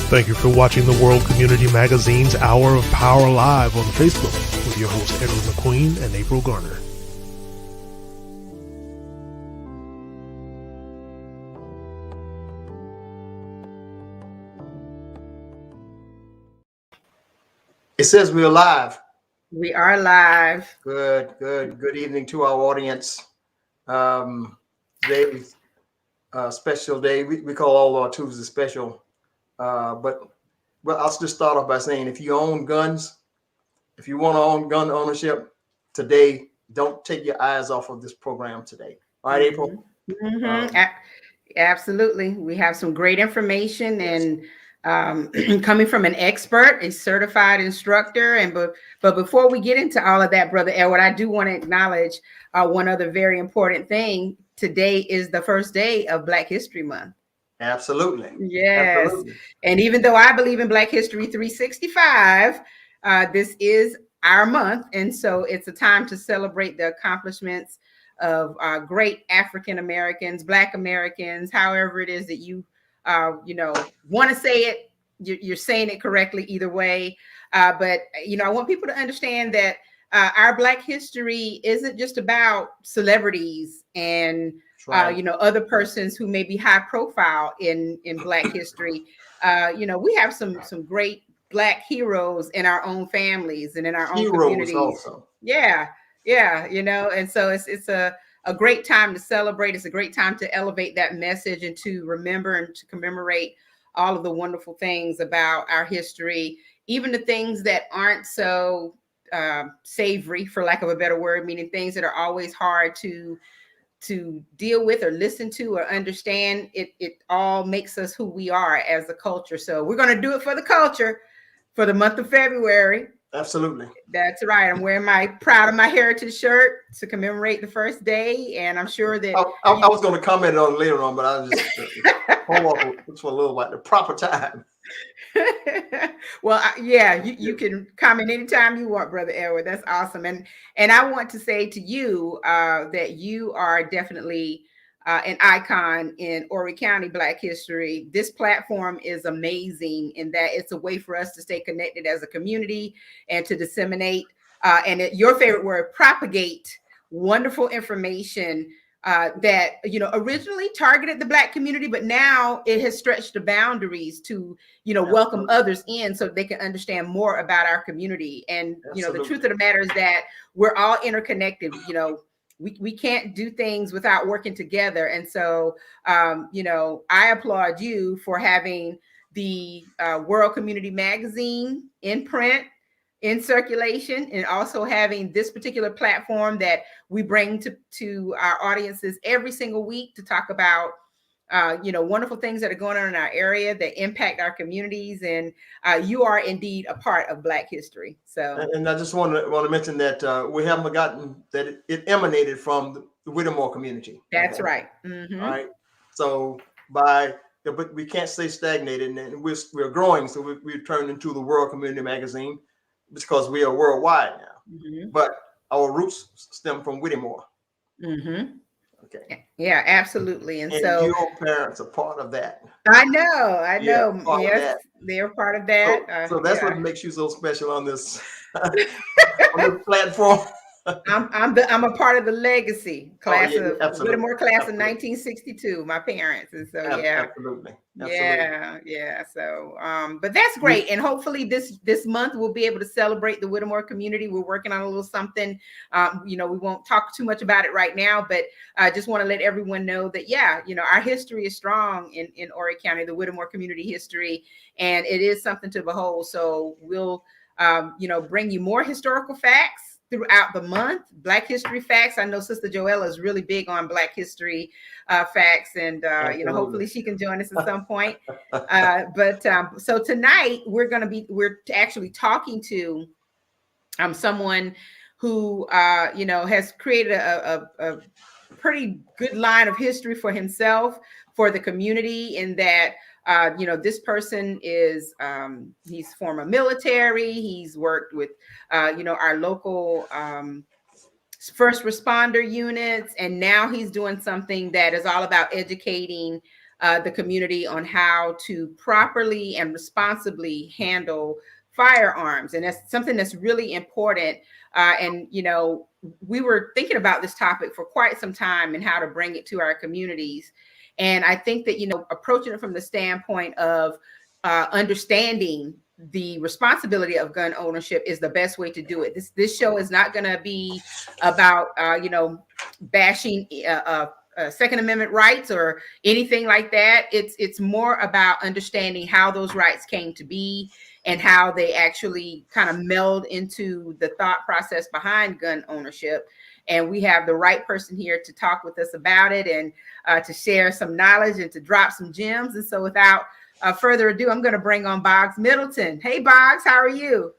Thank you for watching the World Community Magazine's Hour of Power Live on Facebook with your hosts Edward McQueen and April Garner. It says we're live. We are live. Good evening to our audience. Today's special day. We call all our Tuesdays special. But I'll just start off by saying, if you own guns, if you want to own gun ownership today, don't take your eyes off of this program today. All right, April? Mm-hmm. Absolutely. We have some great information and coming from an expert, a certified instructor. But before we get into all of that, Brother Edward, I do want to acknowledge one other very important thing. Today is the first day of Black History Month. Absolutely. Yes. Absolutely. And even though I believe in Black History 365, this is our month. And so it's a time to celebrate the accomplishments of great African Americans, Black Americans, however it is that you want to say it, you're saying it correctly either way. But I want people to understand that our Black history isn't just about celebrities and other persons who may be high profile in Black history. We have some great Black heroes in our own families and in our own communities. Also. Yeah. And so it's a great time to celebrate. It's a great time to elevate that message and to remember and to commemorate all of the wonderful things about our history, even the things that aren't so savory, for lack of a better word, meaning things that are always hard to deal with or listen to or understand. It all makes us who we are as a culture. So we're going to do it for the culture for the month of February. Absolutely. That's right. I'm wearing my Proud of My Heritage shirt to commemorate the first day. And I'm sure that I was going to comment on it later on, but I just hold on for a little while, the proper time. Well, you can comment anytime you want, Brother Edward. That's awesome. And I want to say to you that you are definitely an icon in Horry County Black history. This platform is amazing in that it's a way for us to stay connected as a community and to disseminate your favorite word, propagate wonderful information that originally targeted the Black community, but now it has stretched the boundaries to welcome others in so they can understand more about our community. And the truth of the matter is that we're all interconnected. We can't do things without working together. And so I applaud you for having the World Community Magazine in print, in circulation, and also having this particular platform that we bring to our audiences every single week to talk about wonderful things that are going on in our area that impact our communities. And you are indeed a part of Black history. So, and I just want to mention that we haven't forgotten that it emanated from the Whittemore community. That's right. Mm-hmm. All right. So but we can't stay stagnated, and we're growing. So we've turned into the World Community Magazine because we are worldwide now. Mm-hmm. But our roots stem from Whittemore. Mm-hmm. Okay. Yeah, absolutely. And so your parents are part of that. I know. Yes, they're part of that. So that's what makes you so special on this on this platform. I'm a part of the legacy class of Whittemore class of 1962. My parents, and so absolutely. Yeah. So, but that's great, and hopefully this month we'll be able to celebrate the Whittemore community. We're working on a little something. We won't talk too much about it right now, but I just want to let everyone know that our history is strong in Horry County, the Whittemore community history, and it is something to behold. So we'll bring you more historical facts throughout the month, Black history facts. I know Sister Joella is really big on Black history facts, and hopefully she can join us at some point. But so tonight we're actually talking to someone who has created a pretty good line of history for himself, for the community, in that this person is he's former military. He's worked with our local first responder units, and now he's doing something that is all about educating the community on how to properly and responsibly handle firearms. And that's something that's really important. And, we were thinking about this topic for quite some time and how to bring it to our communities. And I think that, approaching it from the standpoint of understanding the responsibility of gun ownership is the best way to do it. This show is not going to be about, bashing Second Amendment rights or anything like that. It's more about understanding how those rights came to be and how they actually kind of meld into the thought process behind gun ownership. And we have the right person here to talk with us about it and to share some knowledge and to drop some gems. And so without further ado, I'm going to bring on Boggs Middleton. Hey, Boggs, how are you?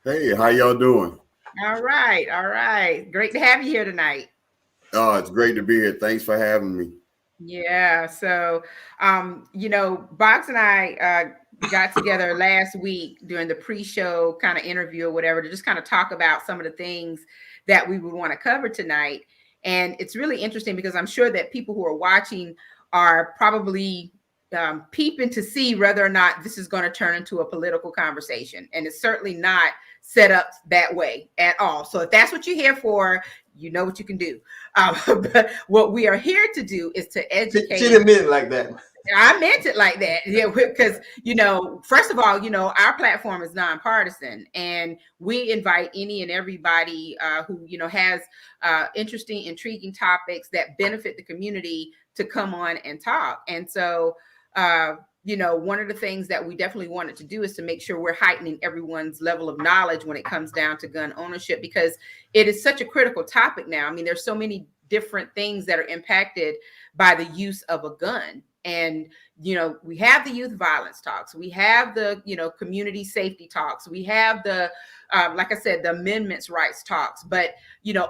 Hey, how y'all doing? All right. All right. Great to have you here tonight. Oh, it's great to be here. Thanks for having me. Yeah. So, Boggs and I got together last week during the pre-show kind of interview or whatever to just kind of talk about some of the things that we would want to cover tonight. And it's really interesting because I'm sure that people who are watching are probably peeping to see whether or not this is going to turn into a political conversation. And it's certainly not set up that way at all. So if that's what you're here for, you know what you can do. But what we are here to do is to educate. She didn't mean it like that. I meant it like that. Yeah, because, first of all, our platform is nonpartisan, and we invite any and everybody who, has interesting, intriguing topics that benefit the community to come on and talk. And so, one of the things that we definitely wanted to do is to make sure we're heightening everyone's level of knowledge when it comes down to gun ownership, because it is such a critical topic now. I mean, there's so many different things that are impacted by the use of a gun. And, we have the youth violence talks, we have the, community safety talks, we have the, like I said, the amendments rights talks, but,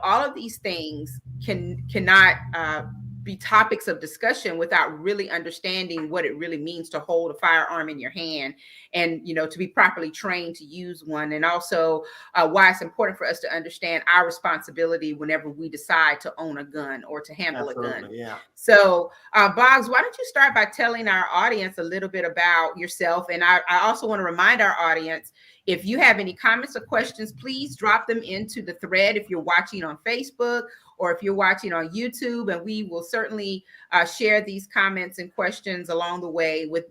all of these things cannot be topics of discussion without really understanding what it really means to hold a firearm in your hand and, to be properly trained to use one. And also why it's important for us to understand our responsibility whenever we decide to own a gun or to handle Absolutely, a gun. yeah. So Boggs, why don't you start by telling our audience a little bit about yourself? And I also want to remind our audience, if you have any comments or questions, please drop them into the thread if you're watching on Facebook or if you're watching on YouTube, and we will certainly share these comments and questions along the way with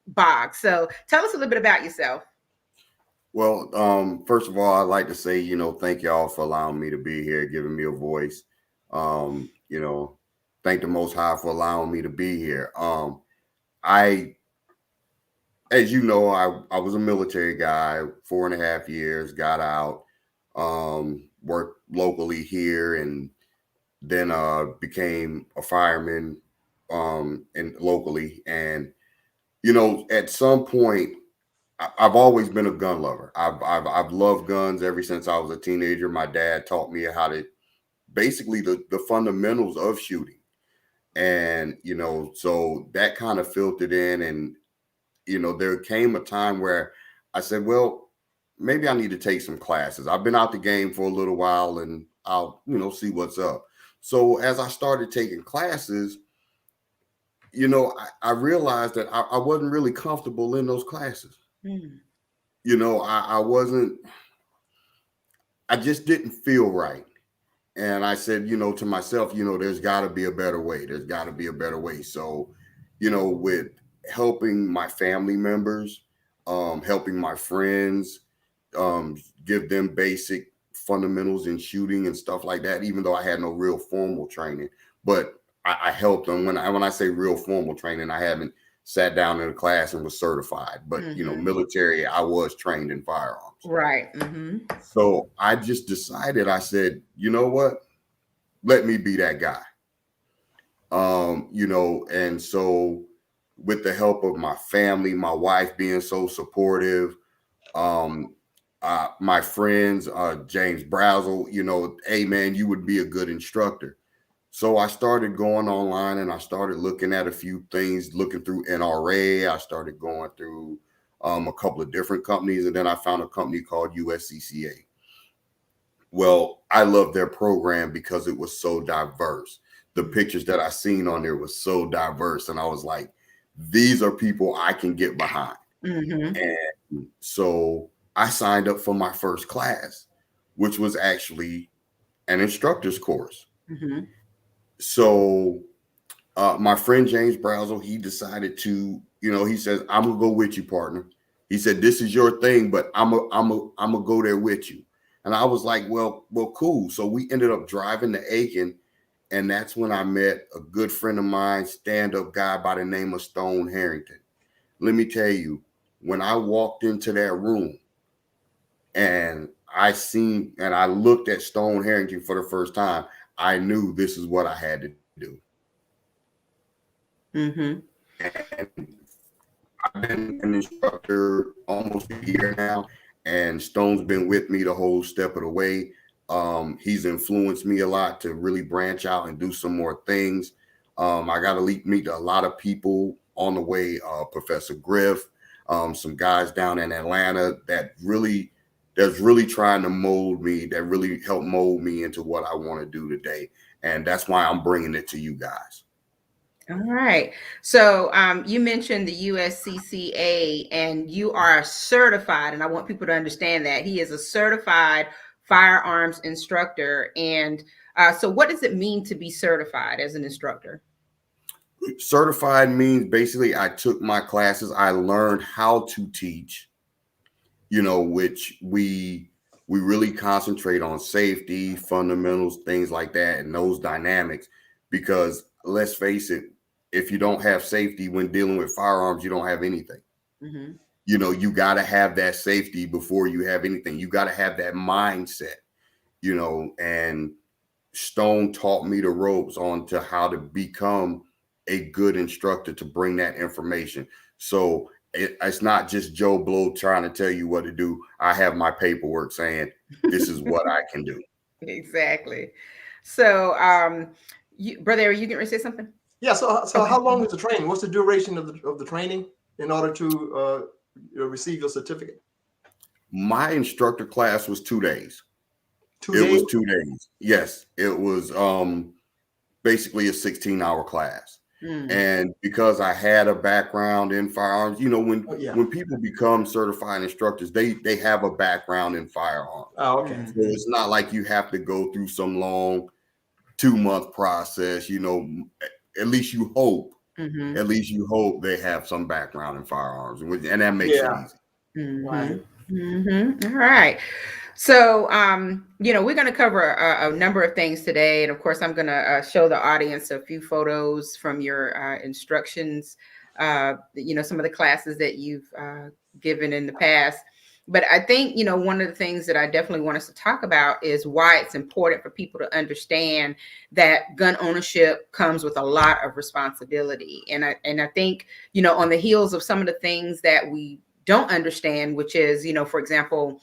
Boggs. So tell us a little bit about yourself. Well, first of all, I'd like to say, thank y'all for allowing me to be here, giving me a voice. Thank the Most High for allowing me to be here. As you know, I was a military guy, 4.5 years, got out, worked locally here, and then became a fireman and locally. And, at some point, I've always been a gun lover. I've loved guns ever since I was a teenager. My dad taught me how to basically the fundamentals of shooting. And, so that kind of filtered in, and, there came a time where I said, well, maybe I need to take some classes. I've been out the game for a little while, and I'll, see what's up. So as I started taking classes, I realized that I wasn't really comfortable in those classes. Mm. I just didn't feel right. And I said, to myself, there's got to be a better way. There's got to be a better way. So, with helping my family members, helping my friends, give them basic fundamentals in shooting and stuff like that, even though I had no real formal training, but I helped them. When I say real formal training, I haven't sat down in a class and was certified, but military, I was trained in firearms. Right. Mm-hmm. So I just decided, I said, you know what? Let me be that guy. And so with the help of my family, my wife being so supportive, my friends, James Brazel, hey man, you would be a good instructor. So I started going online and I started looking at a few things, looking through NRA. I started going through a couple of different companies, and then I found a company called USCCA. Well, I love their program because it was so diverse. the pictures that I seen on there was so diverse. And I was like, these are people I can get behind. Mm-hmm. And so I signed up for my first class, which was actually an instructor's course. Mm-hmm. So my friend James Brazel, he decided to, he says, I'm gonna go with you, partner. He said, this is your thing, but I'm gonna go there with you. And I was like, well, cool. So we ended up driving to Aiken, and that's when I met a good friend of mine, stand-up guy by the name of Stone Harrington. Let me tell you, when I walked into that room and I looked at Stone Harrington for the first time, I knew this is what I had to do. Mm-hmm. And I've been an instructor almost a year now, and Stone's been with me the whole step of the way. He's influenced me a lot to really branch out and do some more things. I got to meet a lot of people on the way. Professor Griff, some guys down in Atlanta that's really trying to mold me, that really helped mold me into what I want to do today. And that's why I'm bringing it to you guys. All right. So you mentioned the USCCA, and you are certified, and I want people to understand that he is a certified firearms instructor. And so what does it mean to be certified as an instructor? Certified means basically I took my classes, I learned how to teach, which we really concentrate on safety, fundamentals, things like that, and those dynamics, because let's face it, if you don't have safety when dealing with firearms, you don't have anything. Mm-hmm. You got to have that safety before you have anything. You got to have that mindset, and Stone taught me the ropes on to how to become a good instructor, to bring that information. So it's not just Joe Blow trying to tell you what to do. I have my paperwork saying this is what I can do. Exactly. So, Brother, are you getting ready to say something? Yeah. So Okay. how long is the training? What's the duration of the training in order to receive your certificate? My instructor class was 2 days. 2 It days? was 2 days. Yes, it was basically a 16-hour class. And because I had a background in firearms, when people become certified instructors, they have a background in firearms. Oh, okay. So it's not like you have to go through some long 2-month process. At least you hope. Mm-hmm. At least you hope they have some background in firearms, and that makes it easy. Mm-hmm. Right. Mm-hmm. All right. So, we're going to cover a number of things today. And of course, I'm going to show the audience a few photos from your instructions, some of the classes that you've given in the past. But I think, one of the things that I definitely want us to talk about is why it's important for people to understand that gun ownership comes with a lot of responsibility. And I think, on the heels of some of the things that we don't understand, which is, for example,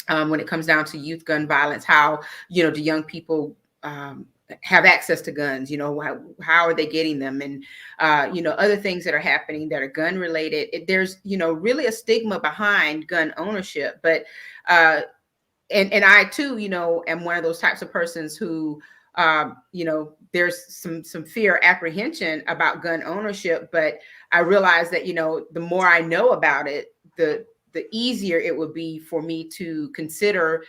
when it comes down to youth gun violence, how, do young people have access to guns? How are they getting them? And, other things that are happening that are gun related. There's, really a stigma behind gun ownership. But and I too, am one of those types of persons who, there's some fear, apprehension about gun ownership. But I realize that, the more I know about it, the easier it would be for me to consider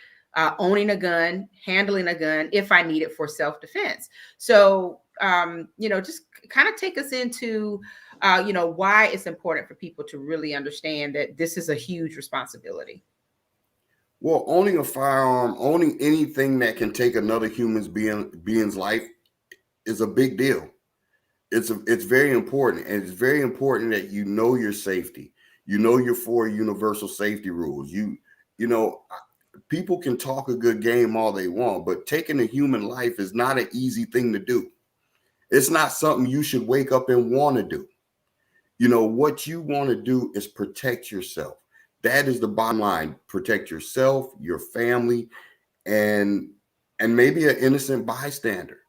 owning a gun, handling a gun if I need it for self-defense. So, just kind of take us into, why it's important for people to really understand that this is a huge responsibility. Well, owning a firearm, owning anything that can take another human being's life is a big deal. It's very important. And it's very important that you know your safety. You know your 4 universal safety rules. People can talk a good game all they want, but taking a human life is not an easy thing to do. It's not something you should wake up and want to do. What you want to do is protect yourself. That is the bottom line. Protect yourself, your family, and maybe an innocent bystander.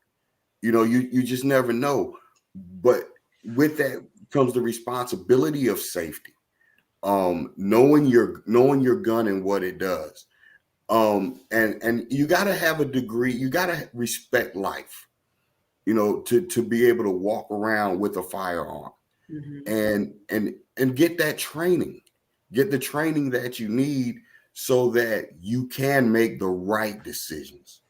You just never know. But with that comes the responsibility of safety. Knowing your gun and what it does. And you got to have a degree. You got to respect life. to be able to walk around with a firearm and get that training, get the training that you need so that you can make the right decisions,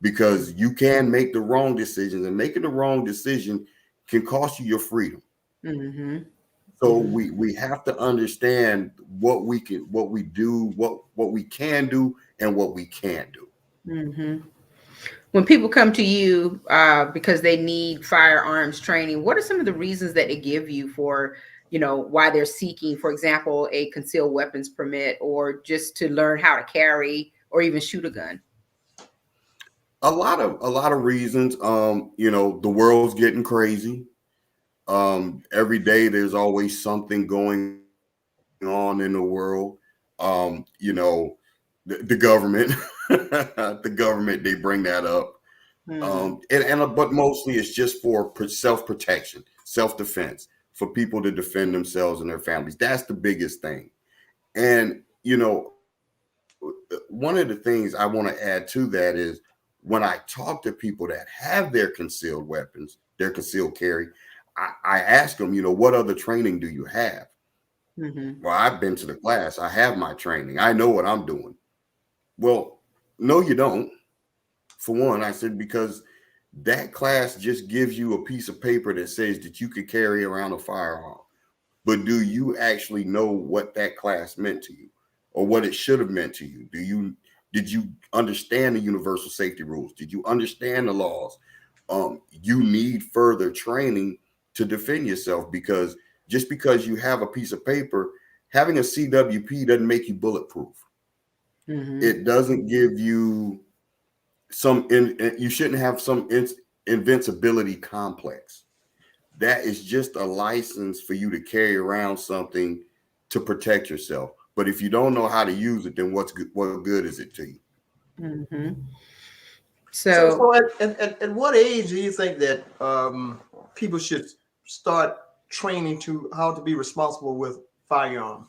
because you can make the wrong decisions, and making the wrong decision can cost you your freedom. So we have to understand what we can do, what we can do, and what we can't do. When people come to you because they need firearms training, what are some of the reasons that they give you for, why they're seeking, for example, a concealed weapons permit, or just to learn how to carry or even shoot a gun? A lot of reasons. The world's getting crazy. Every day there's always something going on in the world. The government, the government, they bring that up. But mostly it's just for self-protection, self-defense, for people to defend themselves and their families. That's the biggest thing. And, one of the things I want to add to that is, when I talk to people that have their concealed weapons, their concealed carry, I ask them, what other training do you have? Well, I've been to the class. I have my training. I know what I'm doing. Well, no, you don't. For one, I said, because that class just gives you a piece of paper that says that you could carry around a firearm. But do you actually know what that class meant to you, or what it should have meant to you? Did you understand the universal safety rules? Did you understand the laws? You need further training to defend yourself, because just because you have a piece of paper, having a CWP doesn't make you bulletproof. It doesn't give you you shouldn't have some invincibility complex. That is just a license for you to carry around something to protect yourself. But if you don't know how to use it, then what good is it to you? So at what age do you think that people should start training to how to be responsible with firearms?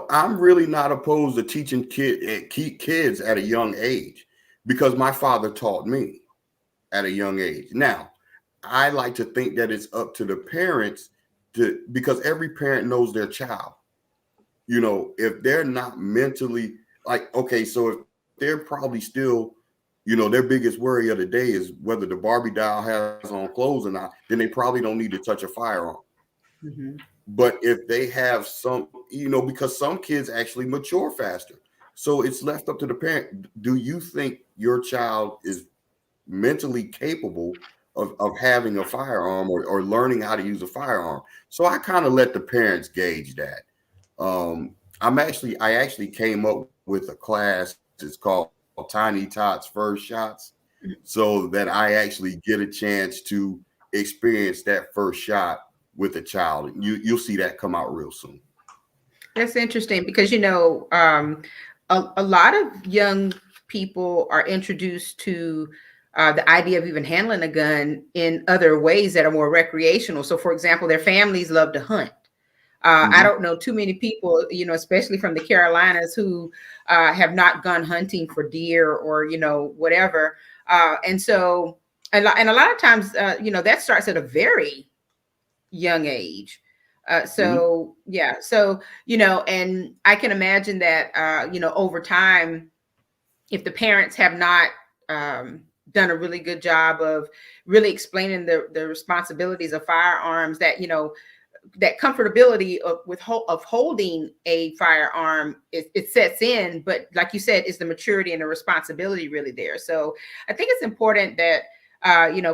I'm really not opposed to teaching kids at a young age, because my father taught me at a young age. Now, I like to think that it's up to the parents because every parent knows their child. If they're not mentally okay, so if they're probably still, their biggest worry of the day is whether the Barbie doll has on clothes or not, then they probably don't need to touch a firearm. But if they have some, because some kids actually mature faster. So it's left up to the parent. Do you think your child is mentally capable of having a firearm or learning how to use a firearm? So I kind of let the parents gauge that. I actually came up with a class. It's called Tiny Tots First Shots, so that I actually get a chance to experience that first shot with a child. You'll see that come out real soon. That's interesting, because a lot of young people are introduced to the idea of even handling a gun in other ways that are more recreational. So, for example, their families love to hunt. I don't know too many people, especially from the Carolinas, who have not gone hunting for deer or, whatever. And so, a lot of times, that starts at a very young age. So and I can imagine that, over time, if the parents have not done a really good job of really explaining the responsibilities of firearms, that, that comfortability of holding a firearm, it sets in. But like you said, is the maturity and the responsibility really there? So I think it's important that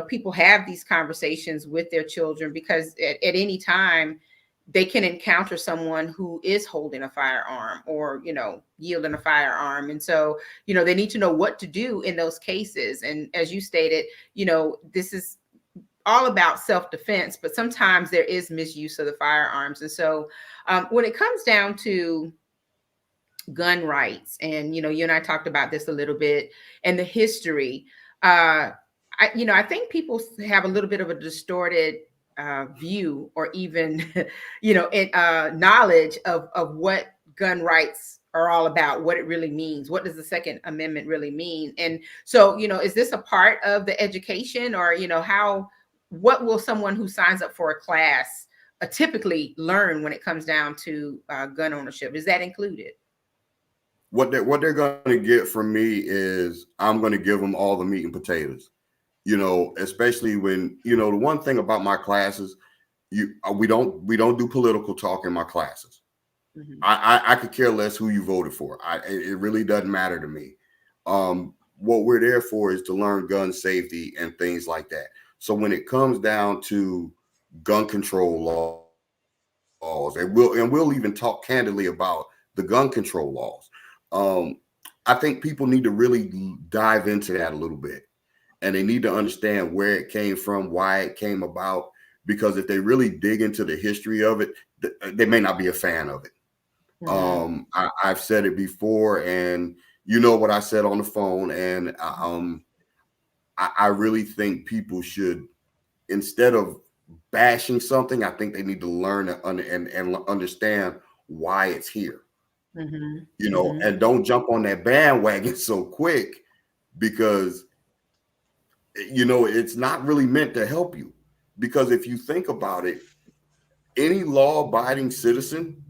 people have these conversations with their children, because at any time they can encounter someone who is holding a firearm or, yielding a firearm. And so, they need to know what to do in those cases. And as you stated, this is all about self-defense, but sometimes there is misuse of the firearms. And so when it comes down to gun rights, and, you and I talked about this a little bit, and the history, I think people have a little bit of a distorted view, or even, knowledge of what gun rights are all about, what it really means. What does the Second Amendment really mean? And so, is this a part of the education, or, what will someone who signs up for a class typically learn when it comes down to gun ownership? Is that included? What they're going to get from me is I'm going to give them all the meat and potatoes, especially when, the one thing about my classes, we don't do political talk in my classes. Mm-hmm. I could care less who you voted for. It really doesn't matter to me. What we're there for is to learn gun safety and things like that. So when it comes down to gun control laws, and we'll even talk candidly about the gun control laws. I think people need to really dive into that a little bit, and they need to understand where it came from, why it came about, because if they really dig into the history of it, they may not be a fan of it. Mm-hmm. I've said it before, and you know what I said on the phone, and I really think people should, instead of bashing something, I think they need to learn and understand why it's here. Mm-hmm. And don't jump on that bandwagon so quick, because it's not really meant to help you. Because if you think about it, any law-abiding citizen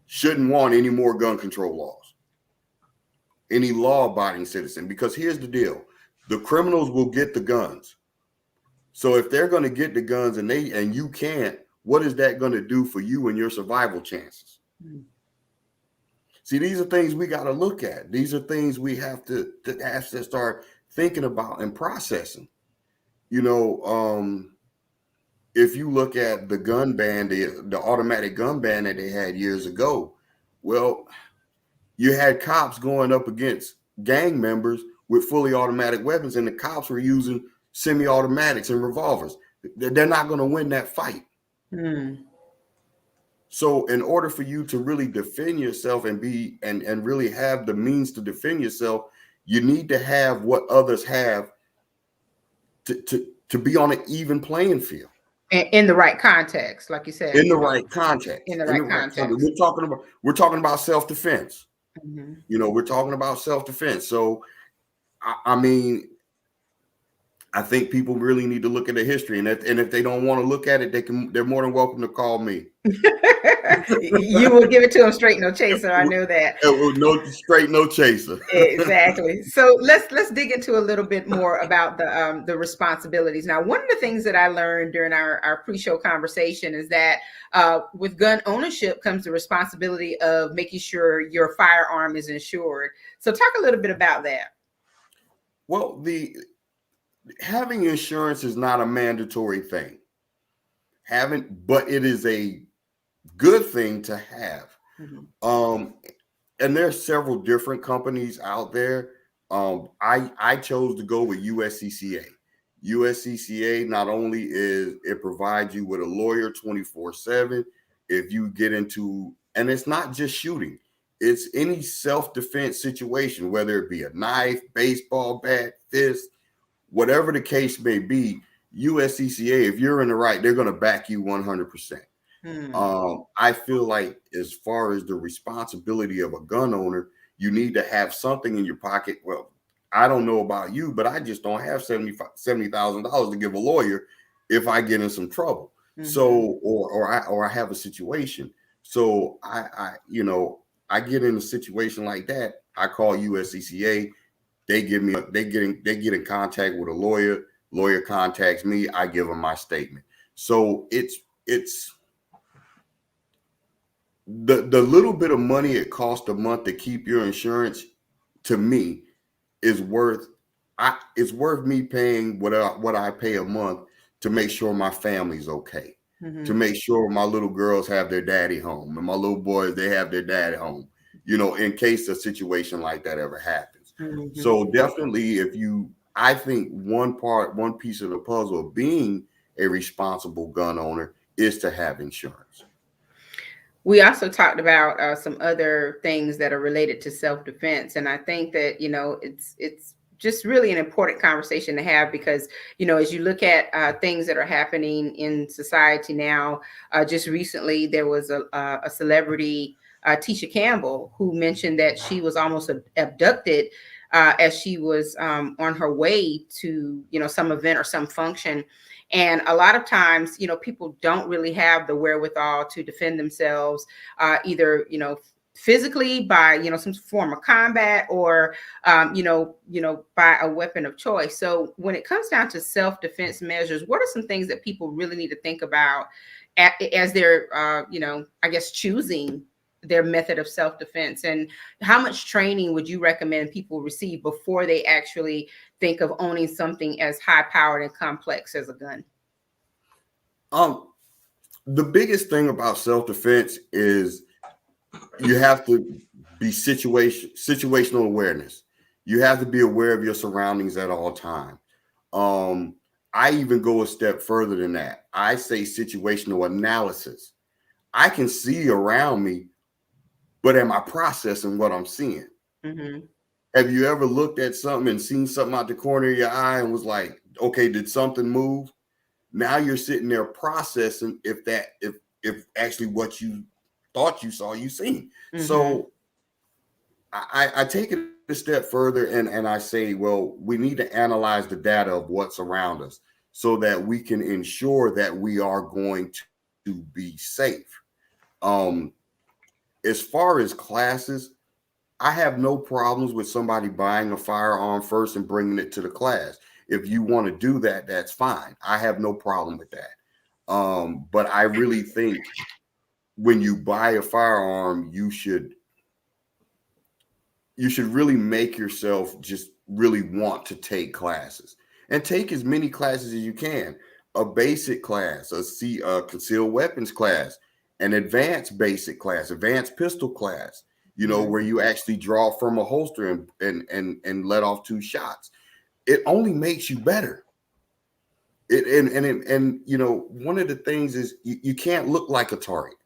shouldn't want any more gun control laws. Any law-abiding citizen, because here's the deal: the criminals will get the guns. So if they're going to get the guns and you can't, what is that going to do for you and your survival chances? Mm-hmm. See, these are things we got to look at. These are things we have to start thinking about and processing. If you look at the gun ban, the automatic gun ban that they had years ago, well, you had cops going up against gang members with fully automatic weapons, and the cops were using semi-automatics and revolvers. They're not going to win that fight. Mm. So in order for you to really defend yourself and really have the means to defend yourself, you need to have what others have to be on an even playing field. In the right context, like you said. In the right context. In the right context. We're talking about self-defense. Mm-hmm. We're talking about self-defense. So I mean, I think people really need to look at the history, and if they don't want to look at it, they're more than welcome to call me. You will give it to them straight, no chaser. I know that. No straight, no chaser. Exactly. So let's dig into a little bit more about the responsibilities. Now, one of the things that I learned during our pre-show conversation is that with gun ownership comes the responsibility of making sure your firearm is insured. So talk a little bit about that. Well, having insurance is not a mandatory thing. But it is a good thing to have. Mm-hmm. And there's several different companies out there. I chose to go with USCCA. USCCA not only provides you with a lawyer 24/7 if you get into, and it's not just shooting, it's any self-defense situation, whether it be a knife, baseball bat, fist, whatever the case may be. USCCA, if you're in the right, they're going to back you 100%. I feel like as far as the responsibility of a gun owner, you need to have something in your pocket. Well, I don't know about you, but I just don't have $70,000 to give a lawyer if I get in some trouble. Mm-hmm. So, or I have a situation. So I get in a situation like that. I call USCCA. They get in contact with a lawyer. Lawyer contacts me. I give them my statement. So it's the little bit of money it costs a month to keep your insurance, to me, is worth me paying what I pay a month to make sure my family's okay, mm-hmm. to make sure my little girls have their daddy home and my little boys, they have their daddy home, in case a situation like that ever happens. Mm-hmm. So definitely, I think one piece of the puzzle of being a responsible gun owner is to have insurance. We also talked about some other things that are related to self-defense. And I think that, it's just really an important conversation to have, because, as you look at things that are happening in society now, just recently, there was a celebrity Tisha Campbell, who mentioned that she was almost abducted as she was on her way to, some event or some function. And a lot of times, people don't really have the wherewithal to defend themselves, either, physically by, some form of combat or, by a weapon of choice. So when it comes down to self-defense measures, what are some things that people really need to think about as they're, I guess, choosing their method of self-defense? And how much training would you recommend people receive before they actually think of owning something as high-powered and complex as a gun? The biggest thing about self-defense is you have to be situational awareness. You have to be aware of your surroundings at all time. I even go a step further than that. I say situational analysis. I can see around me, but am I processing what I'm seeing? Mm-hmm. Have you ever looked at something and seen something out the corner of your eye and was like, okay, did something move? Now you're sitting there processing if actually what you thought you saw, you seen. Mm-hmm. So I take it a step further and I say, well, we need to analyze the data of what's around us so that we can ensure that we are going to be safe. As far as classes, I have no problems with somebody buying a firearm first and bringing it to the class. If you want to do that, that's fine. I have no problem with that. But I really think when you buy a firearm, you should really make yourself just really want to take classes and take as many classes as you can. A basic class, a concealed weapons class, an advanced basic class, advanced pistol class, where you actually draw from a holster and let off 2 shots. It only makes you better. One of the things is you can't look like a target.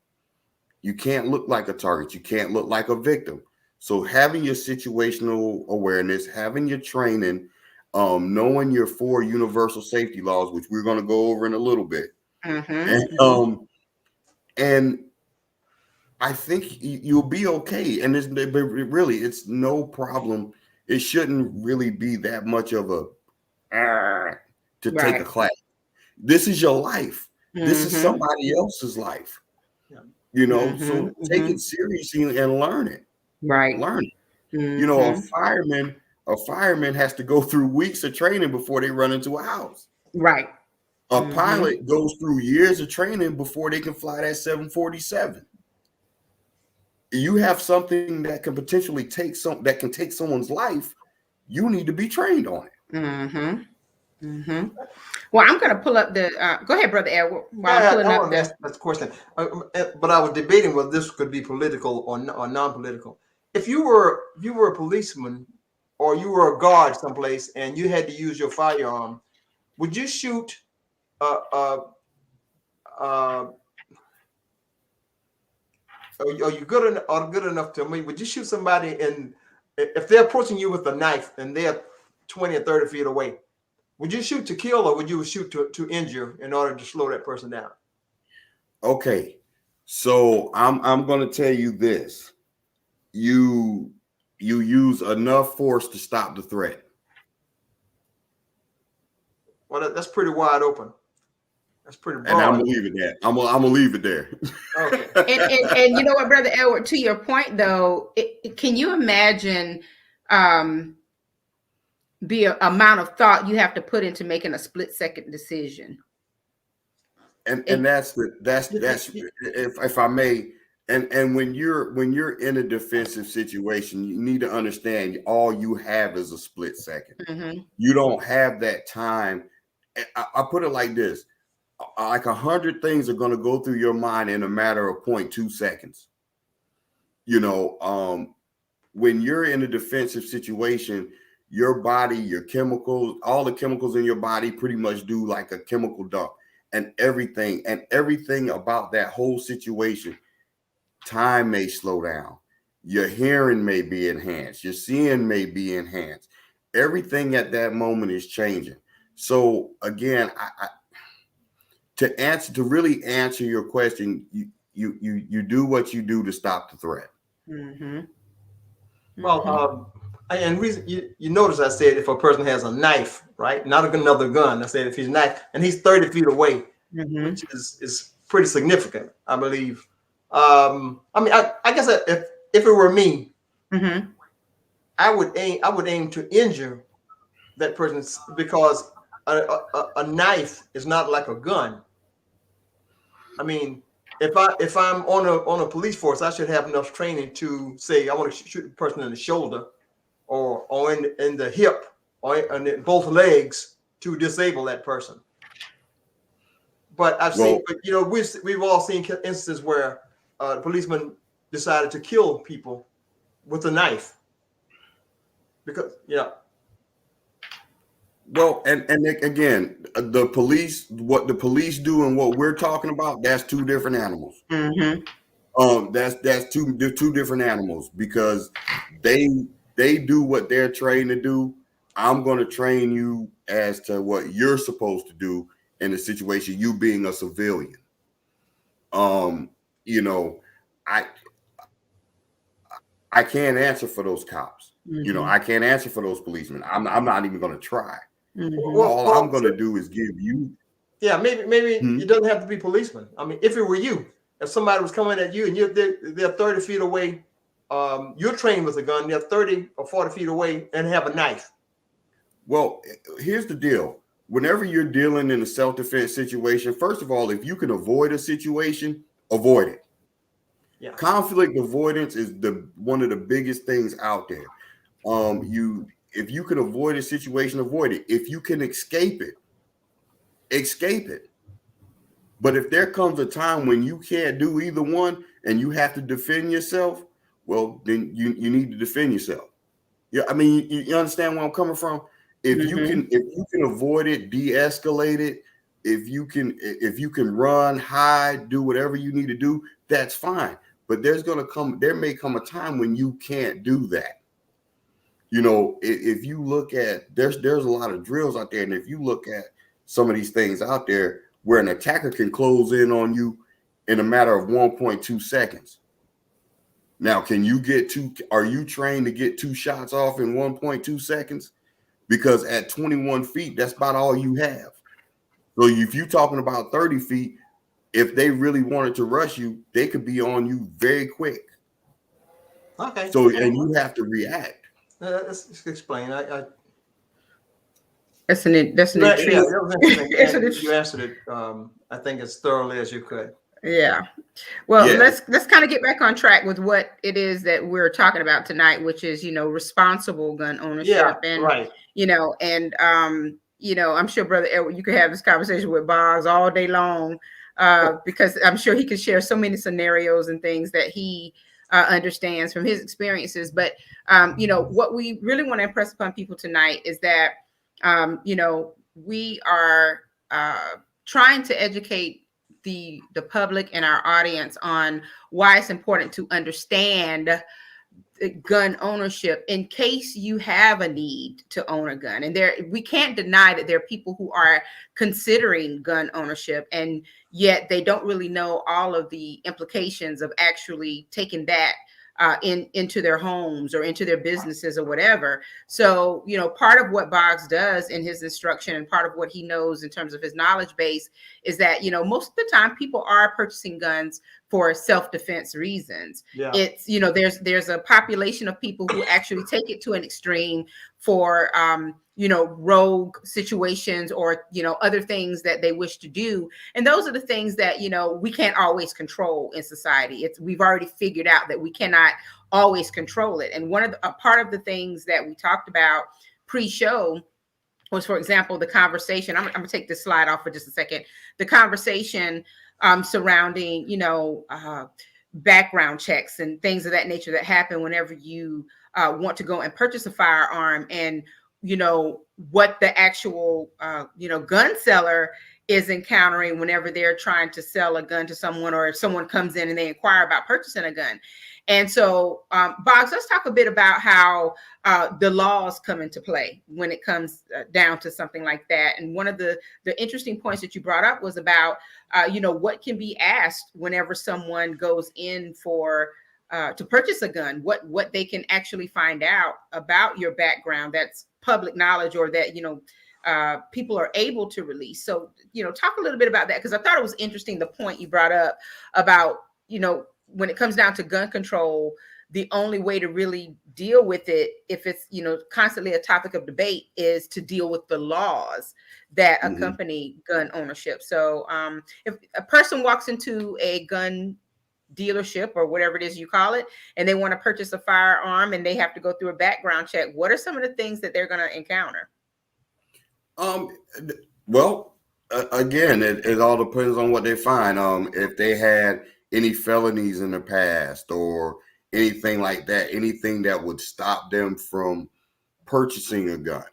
You can't look like a target. You can't look like a victim. So having your situational awareness, having your training, knowing your 4 universal safety laws, which we're going to go over in a little bit. Mm-hmm. And I think you'll be okay. And it's no problem. It shouldn't really be that much of a to take a class. This is your life. This is somebody else's life. So take it seriously and learn it. Right. Learn it. A fireman has to go through weeks of training before they run into a house. Right. A pilot goes through years of training before they can fly that 747. You have something that can potentially take someone's life. You need to be trained on it. Well, I'm going to pull up the. Go ahead, Brother Edward. I want to ask that question, but I was debating whether this could be political or non-political. If you were a policeman or you were a guard someplace and you had to use your firearm, would you shoot? Are you good enough to me? Would you shoot somebody if they're approaching you with a knife and they're 20 or 30 feet away? Would you shoot to kill or would you shoot to injure in order to slow that person down? Okay, so I'm going to tell you this: you use enough force to stop the threat. Well, that's pretty wide open. That's pretty broad. And I'm gonna leave it there. I'm gonna leave it there. Okay. and you know what, Brother Edward? To your point, though, can you imagine the amount of thought you have to put into making a split-second decision? And that's if I may. And when you're in a defensive situation, you need to understand all you have is a split second. You don't have that time. I put it like this: like 100 things are going to go through your mind in a matter of 0.2 seconds. When you're in a defensive situation, your body, your chemicals, all the chemicals in your body pretty much do like a chemical dump, and everything about that whole situation. Time may slow down. Your hearing may be enhanced. Your seeing may be enhanced. Everything at that moment is changing. So again, to really answer your question, you do what you do to stop the threat. Mm-hmm. Well, and reason you notice I said if a person has a knife, right, not another gun. I said if he's knife and he's 30 feet away, which is pretty significant, I believe. I mean, I guess if it were me, I would aim to injure that person because a knife is not like a gun. I mean, if I'm on a police force, I should have enough training to say I want to shoot the person in the shoulder or in the hip or in both legs to disable that person. But I've seen, but you know, we've all seen instances where the policeman decided to kill people with a knife because Well, and again, what the police do and what we're talking about, that's two different animals. That's two different animals because they do what they're trained to do. I'm going to train you as to what you're supposed to do in a situation, you being a civilian. You know, I can't answer for those cops. You know, I can't answer for those policemen. I'm not even going to try. All I'm going to do is give you. Yeah, maybe it doesn't have to be policemen. I mean, if it were you, if somebody was coming at you and they're 30 feet away, you're trained with a gun, they're 30 or 40 feet away and have a knife. Well, here's the deal. Whenever you're dealing in a self-defense situation, first of all, if you can avoid a situation, avoid it. Yeah. Conflict avoidance is one of the biggest things out there. If you can avoid a situation, avoid it. If you can escape it, escape it. But if there comes a time when you can't do either one and you have to defend yourself, well, then you need to defend yourself. Yeah, I mean, you understand where I'm coming from? If you can avoid it, de-escalate it, if you can run, hide, do whatever you need to do, that's fine. But there may come a time when you can't do that. You know, if you look at there's a lot of drills out there, and if you look at some of these things out there where an attacker can close in on you in a matter of 1.2 seconds. Now, are you trained to get 2 shots off in 1.2 seconds? Because at 21 feet, that's about all you have. So if you're talking about 30 feet, if they really wanted to rush you, they could be on you very quick. Okay. So, and you have to react. Let's explain. That's an interesting. You answered it. I think as thoroughly as you could. Yeah. Well, let's kind of get back on track with what it is that we're talking about tonight, which is, responsible gun ownership. Yeah, and right. I'm sure Brother Edward, you could have this conversation with Boggs all day long, because I'm sure he could share so many scenarios and things that he understands from his experiences. But what we really want to impress upon people tonight is that we are trying to educate the public and our audience on why it's important to understand gun ownership in case you have a need to own a gun. And we can't deny that there are people who are considering gun ownership, and yet they don't really know all of the implications of actually taking that into their homes or into their businesses or whatever. So, part of what Boggs does in his instruction and part of what he knows in terms of his knowledge base is that, most of the time people are purchasing guns for self-defense reasons. Yeah. It's, there's a population of people who actually take it to an extreme for, rogue situations or, other things that they wish to do. And those are the things that, we can't always control in society. We've already figured out that we cannot always control it. And a part of the things that we talked about pre-show was, for example, the conversation. I'm going to take this slide off for just a second. The conversation surrounding, background checks and things of that nature that happen whenever you want to go and purchase a firearm, and what the actual gun seller is encountering whenever they're trying to sell a gun to someone, or if someone comes in and they inquire about purchasing a gun. And so, Boggs, let's talk a bit about how the laws come into play when it comes down to something like that. And one of the interesting points that you brought up was about, what can be asked whenever someone goes in for to purchase a gun, what they can actually find out about your background that's public knowledge, or that, people are able to release. So, talk a little bit about that, because I thought it was interesting, the point you brought up about, when it comes down to gun control, the only way to really deal with it, if it's, constantly a topic of debate, is to deal with the laws that accompany gun ownership. So if a person walks into a gun dealership, or whatever it is you call it, and they want to purchase a firearm and they have to go through a background check, what are some of the things that they're going to encounter? Well, again, it all depends on what they find. If they had any felonies in the past or anything like that, anything that would stop them from purchasing a gun.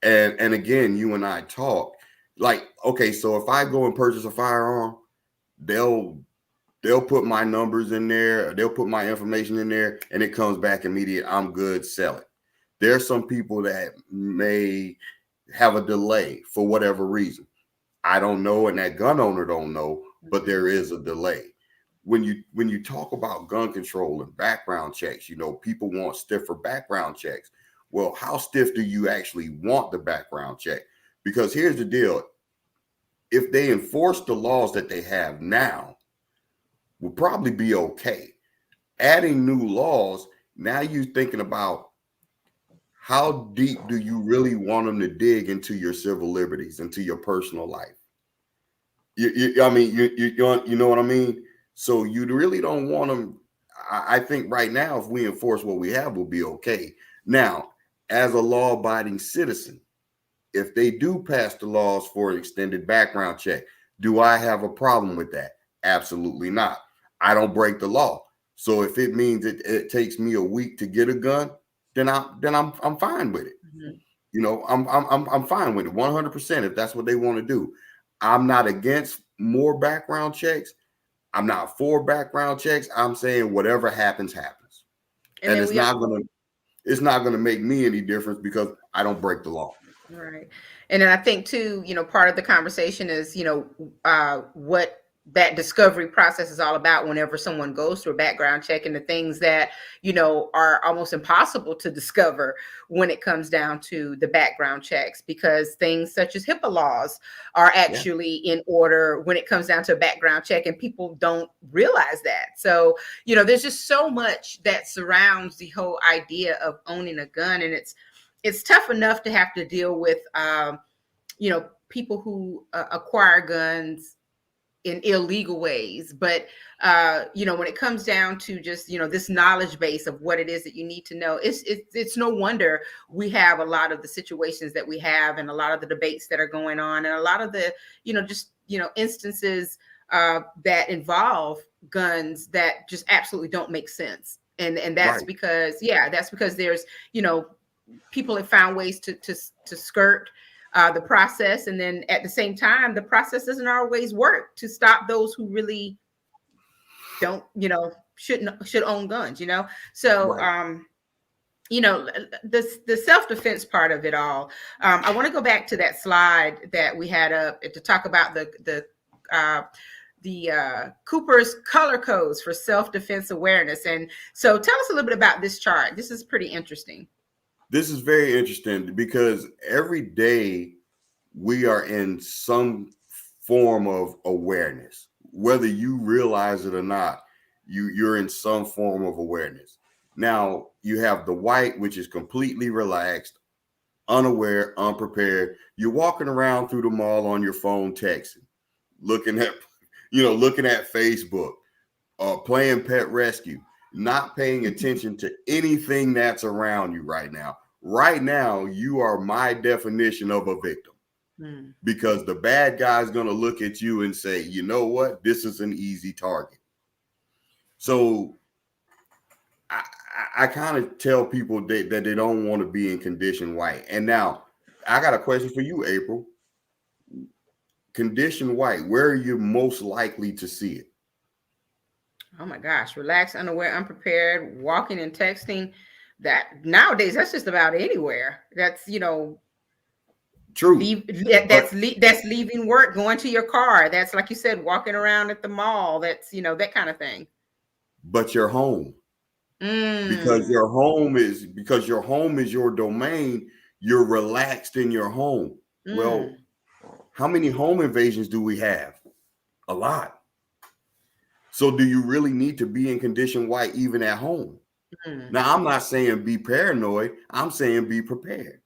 And again, you and I talk, like, okay, so if I go and purchase a firearm, they'll put my numbers in there, they'll put my information in there, and it comes back immediate. I'm good, sell it. There's some people that may have a delay for whatever reason. I don't know, and that gun owner don't know, but there is a delay. When you talk about gun control and background checks, people want stiffer background checks. Well, how stiff do you actually want the background check? Because here's the deal. If they enforce the laws that they have now, will probably be okay. Adding new laws, now you're thinking about how deep do you really want them to dig into your civil liberties, into your personal life? You know what I mean? So you really don't want them. I think right now, if we enforce what we have, we'll be okay. Now, as a law-abiding citizen, if they do pass the laws for an extended background check, do I have a problem with that? Absolutely not. I don't break the law. So if it means it takes me a week to get a gun, then I'm fine with it. I'm fine with it 100% if that's what they want to do. I'm not against more background checks. I'm not for background checks. I'm saying whatever happens, happens. And it's not gonna make me any difference because I don't break the law. Right. And then I think too, part of the conversation is, what that discovery process is all about whenever someone goes through a background check, and the things that, are almost impossible to discover when it comes down to the background checks, because things such as HIPAA laws are actually in order when it comes down to a background check, and people don't realize that. So, there's just so much that surrounds the whole idea of owning a gun, and it's tough enough to have to deal with, people who acquire guns in illegal ways. But, when it comes down to just, this knowledge base of what it is that you need to know, it's no wonder we have a lot of the situations that we have, and a lot of the debates that are going on, and a lot of the, instances that involve guns that just absolutely don't make sense. And that's Right. because, that's because there's, people have found ways to skirt the process, and then at the same time, the process doesn't always work to stop those who really don't, should own guns. So, Right. the self-defense part of it all. I want to go back to that slide that we had up to talk about the Cooper's color codes for self-defense awareness. And so, tell us a little bit about this chart. This is pretty interesting. This is very interesting because every day we are in some form of awareness, whether you realize it or not. You're in some form of awareness. Now you have the white, which is completely relaxed, unaware, unprepared. You're walking around through the mall on your phone, texting, looking at Facebook, playing pet rescue, not paying attention to anything that's around you right now. Right now, you are my definition of a victim, because the bad guy's going to look at you and say, you know what? This is an easy target. So I kind of tell people that they don't want to be in condition white. And now I got a question for you, April. Condition white, where are you most likely to see it? Oh my gosh, relaxed, unaware, unprepared, walking and texting. That nowadays, that's just about anywhere. That's, True. that's leaving work, going to your car. That's, like you said, walking around at the mall. That's, that kind of thing. But you're home. Because your home is your domain. You're relaxed in your home. Well, how many home invasions do we have? A lot. So do you really need to be in condition white even at home? Now, I'm not saying be paranoid. I'm saying be prepared.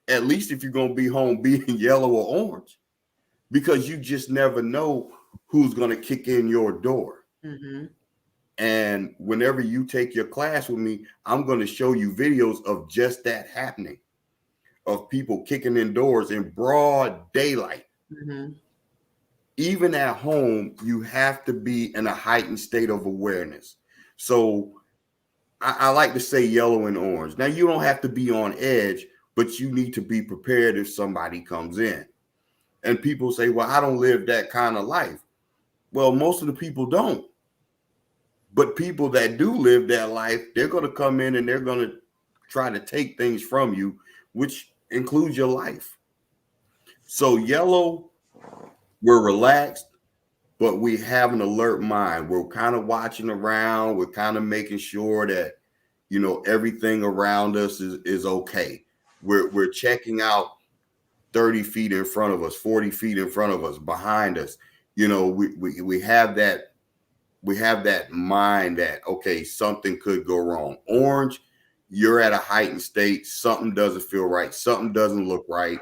At least if you're going to be home, be in yellow or orange, because you just never know who's going to kick in your door. And whenever you take your class with me, I'm going to show you videos of just that happening, of people kicking in doors in broad daylight. Even at home, you have to be in a heightened state of awareness. So I like to say yellow and orange. Now, you don't have to be on edge, but you need to be prepared if somebody comes in. And people say, well, I don't live that kind of life. Well, most of the people don't. But people that do live that life, they're going to come in and they're going to try to take things from you, which includes your life. So yellow, we're relaxed, but we have an alert mind. We're kind of watching around. We're kind of making sure that, everything around us is okay. We're checking out 30 feet in front of us, 40 feet in front of us, behind us. We have that mind that, okay, something could go wrong. Orange, you're at a heightened state. Something doesn't feel right. Something doesn't look right.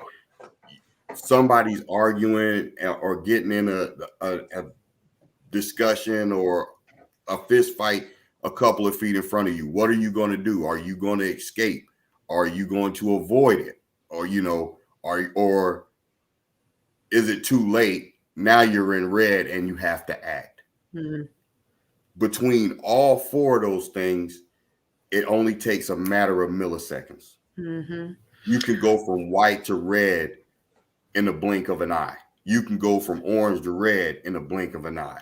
Somebody's arguing or getting in a discussion or a fist fight a couple of feet in front of you. What are you going to do? Are you going to escape? Are you going to avoid it? Or, or is it too late? Now you're in red and you have to act. Between all four of those things, it only takes a matter of milliseconds. You can go from white to red in the blink of an eye. You can go from orange to red in the blink of an eye.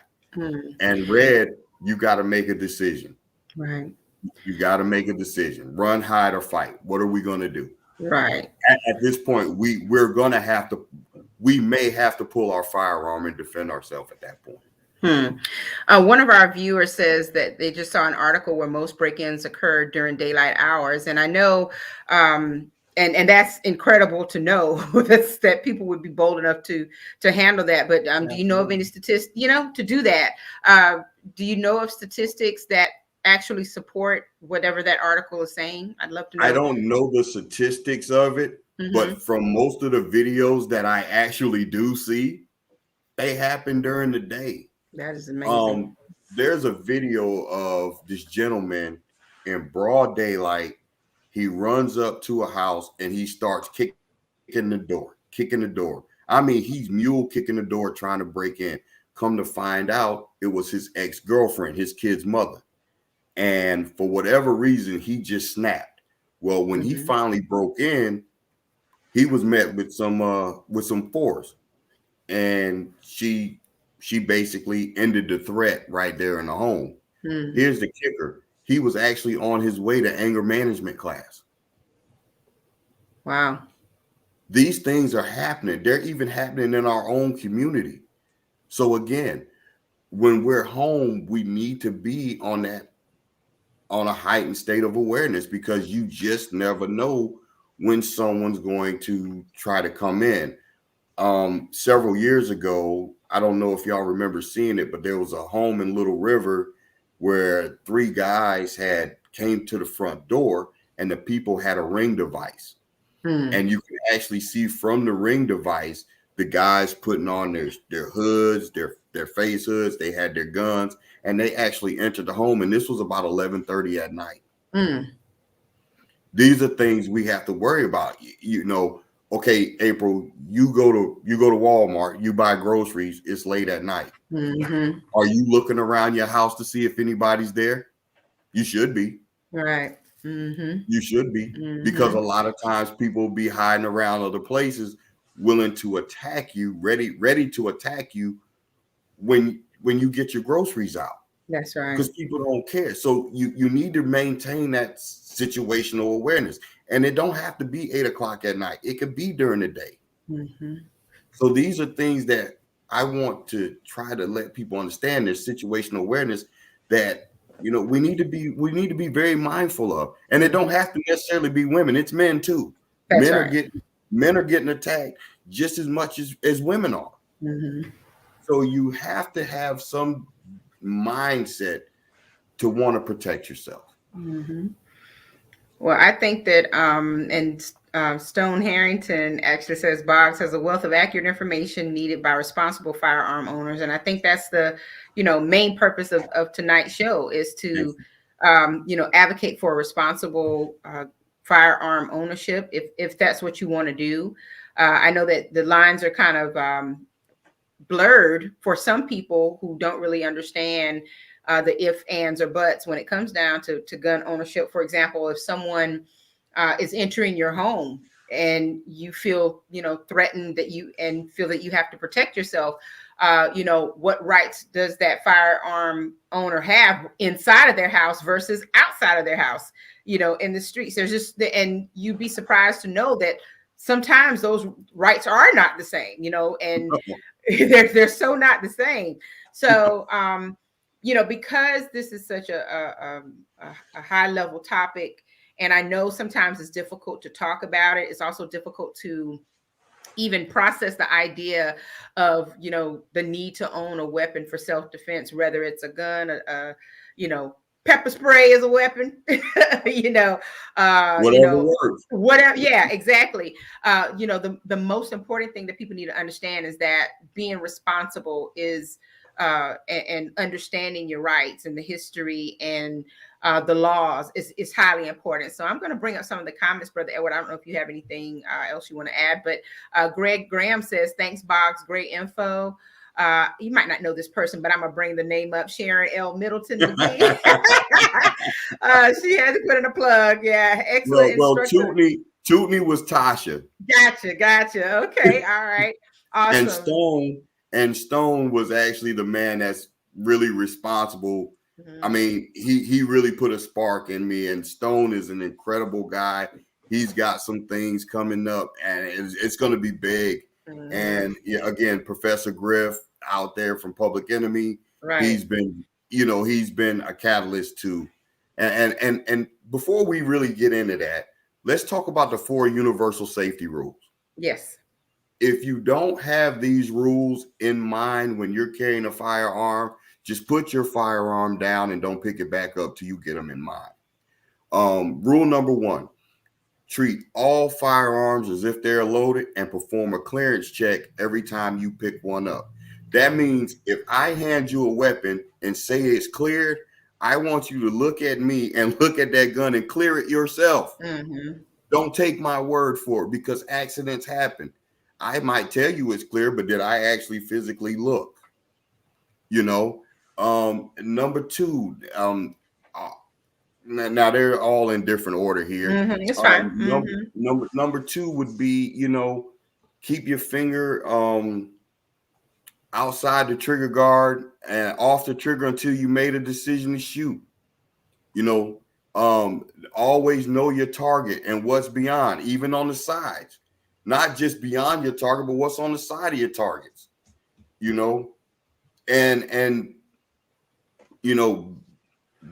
And red, you got to make a decision. Right. You got to make a decision. Run, hide, or fight. What are we going to do? Right. At this point, we may have to pull our firearm and defend ourselves at that point. One of our viewers says that they just saw an article where most break-ins occurred during daylight hours. And I know, and that's incredible to know that people would be bold enough to handle that. But do you know of any statistics, to do that? Do you know of statistics that actually support whatever that article is saying? I'd love to know. I don't know the statistics of it, but from most of the videos that I actually do see, they happen during the day. That is amazing. There's a video of this gentleman in broad daylight. He runs up to a house and he starts kicking the door. I mean, he's mule kicking the door, trying to break in. Come to find out, it was his ex-girlfriend, his kid's mother. And for whatever reason, he just snapped. Well, when he finally broke in, he was met with some force. And she basically ended the threat right there in the home. Here's the kicker. He was actually on his way to anger management class. Wow. These things are happening. They're even happening in our own community. So again, when we're home, we need to be on a heightened state of awareness, because you just never know when someone's going to try to come in. Several years ago, I don't know if y'all remember seeing it, but there was a home in Little River where 3 guys came to the front door and the people had a Ring device. And you can actually see from the Ring device, the guys putting on their hoods, their face hoods, they had their guns, and they actually entered the home. And this was about 11:30 at night. These are things we have to worry about. Okay, April, you go to Walmart, you buy groceries, it's late at night. Are you looking around your house to see if anybody's there? You should be. Right. You should be, because a lot of times people will be hiding around other places, willing to attack you, ready to attack you when you get your groceries out. That's right. Because people don't care. So you need to maintain that situational awareness. And it don't have to be 8 o'clock at night. It could be during the day. Mm-hmm. So these are things that I want to try to let people understand. There's situational awareness that, you know, we need to be very mindful of. And it don't have to necessarily be women. It's men too. That's Men right. are getting attacked just as much as women are. Mm-hmm. So you have to have some mindset to want to protect yourself. Mm-hmm. Well, I think that, Stone Harrington actually says Boggs has a wealth of accurate information needed by responsible firearm owners. And I think that's the, main purpose of tonight's show is to, advocate for responsible firearm ownership if that's what you want to do. I know that the lines are kind of blurred for some people who don't really understand the if, ands, or buts when it comes down to gun ownership. For example, if someone is entering your home and you feel, threatened and feel that you have to protect yourself, what rights does that firearm owner have inside of their house versus outside of their house, in the streets? There's just, and you'd be surprised to know that sometimes those rights are not the same, and they're so not the same. So, because this is such a high level topic, and I know sometimes it's difficult to talk about it. It's also difficult to even process the idea of, the need to own a weapon for self-defense, whether it's a gun, pepper spray is a weapon, Whatever works. whatever. Yeah, exactly. The most important thing that people need to understand is that being responsible is and understanding your rights and the history and the laws is highly important. So I'm going to bring up some of the comments, Brother Edward. I don't know if you have anything else you want to add, but Greg Graham says, thanks, Boggs. Great info. You might not know this person, but I'm going to bring the name up. Sharon L. Middleton III. She had to put in a plug. Yeah. Excellent. Well, Tootney was Tasha. Gotcha. Okay. All right. Awesome. And Stone was actually the man that's really responsible. Mm-hmm. I mean, he really put a spark in me, and Stone is an incredible guy. He's got some things coming up, and it's going to be big. Mm-hmm. And yeah, again, Professor Griff out there from Public Enemy, right. he's been a catalyst too. And before we really get into that, let's talk about the 4 universal safety rules. Yes. If you don't have these rules in mind when you're carrying a firearm, just put your firearm down and don't pick it back up till you get them in mind. Rule number 1, treat all firearms as if they're loaded and perform a clearance check every time you pick one up. That means if I hand you a weapon and say it's cleared, I want you to look at me and look at that gun and clear it yourself. Mm-hmm. Don't take my word for it, because accidents happen. I might tell you it's clear, but did I actually physically look? Number 2, now they're all in different order here. Mm-hmm. It's fine. Number 2 would be, keep your finger outside the trigger guard and off the trigger until you made a decision to shoot. Always know your target and what's beyond, even on the sides. Not just beyond your target, but what's on the side of your targets, and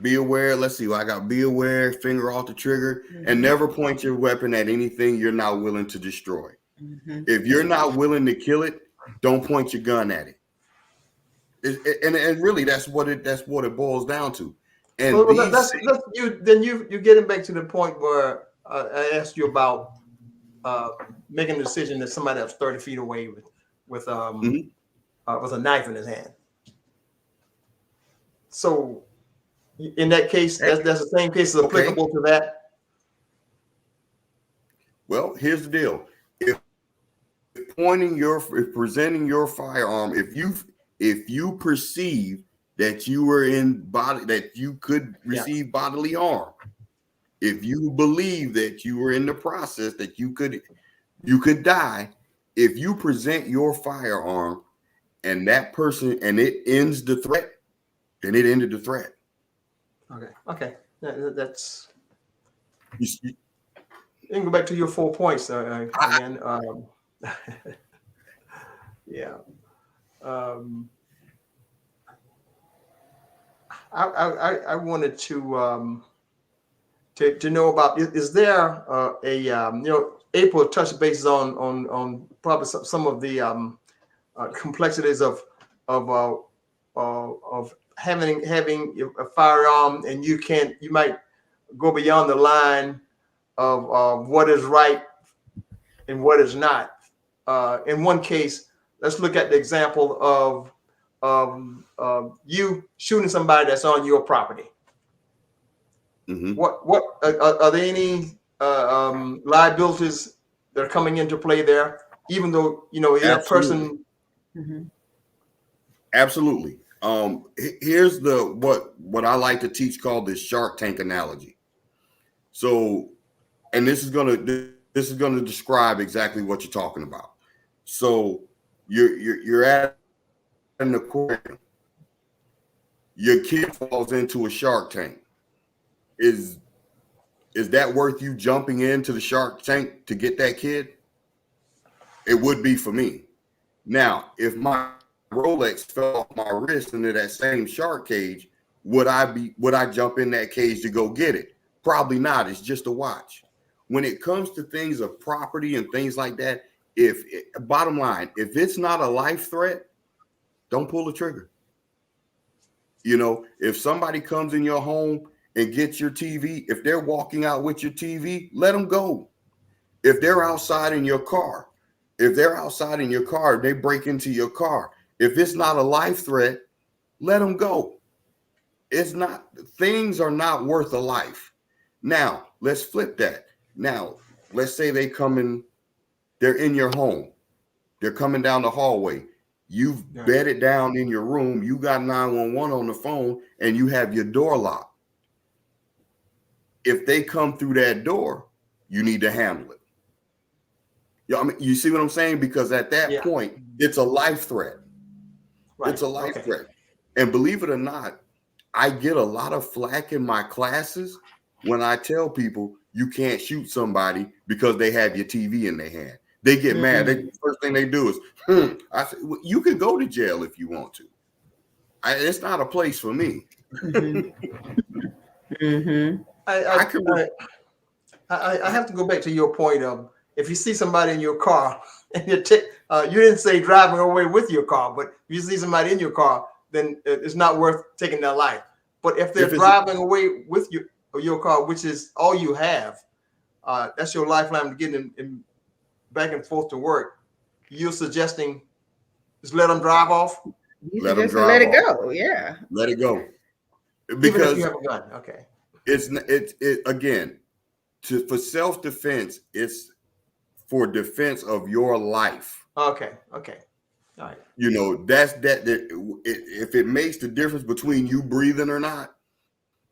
be aware. Let's see. I got be aware, finger off the trigger, and never point your weapon at anything you're not willing to destroy. Mm-hmm. If you're not willing to kill it, don't point your gun at it. And really, that's what it boils down to. And you're getting back to the point where I asked you about making a decision that somebody that's 30 feet away with a knife in his hand. So in that case, that's the same case is applicable to that. Well, here's the deal: if presenting your firearm, if you perceive that you were that you could receive bodily harm, if you believe that you were in the process that you could die, if you present your firearm and that person and it ends the threat, then it ended the threat. Okay. That's. You can go back to your 4 points again. Yeah. I wanted to know about, is there April touched bases on probably some of the complexities of having a firearm, and you might go beyond the line of what is right and what is not. In one case, let's look at the example of you shooting somebody that's on your property. Mm-hmm. What are there any liabilities that are coming into play there, even though that person? Mm-hmm. Absolutely. Here's what I like to teach called the Shark Tank analogy. So, and this is gonna describe exactly what you're talking about. So you're at an aquarium. Your kid falls into a shark tank. Is that worth you jumping into the shark tank to get that kid? It would be for me. Now, if my Rolex fell off my wrist into that same shark cage, would I jump in that cage to go get it? Probably not. It's just a watch. When it comes to things of property and things like that, bottom line, if it's not a life threat, don't pull the trigger. If somebody comes in your home and gets your TV, if they're walking out with your TV, let them go. If they're outside in your car, they break into your car. If it's not a life threat, let them go. Things are not worth a life. Now, let's flip that. Now, let's say they're in your home. They're coming down the hallway. You've bedded down in your room. You got 911 on the phone and you have your door locked. If they come through that door, you need to handle it. You see what I'm saying? Because at that point, it's a life threat. Right. It's a life threat. And believe it or not, I get a lot of flack in my classes when I tell people you can't shoot somebody because they have your TV in their hand. They get mad. The first thing they do is, I say, well, you can go to jail if you want to. It's not a place for me. I have to go back to your point of, if you see somebody in your car and you didn't say driving away with your car, but if you see somebody in your car, then it's not worth taking their life. But if they're driving away with your car, which is all you have, that's your lifeline to get in back and forth to work. You're suggesting just let them drive off? Let it go. Yeah. Let it go. Because even if you have a gun. Okay. It's again, for self-defense, it's for defense of your life. Okay. All right. That's if it makes the difference between you breathing or not,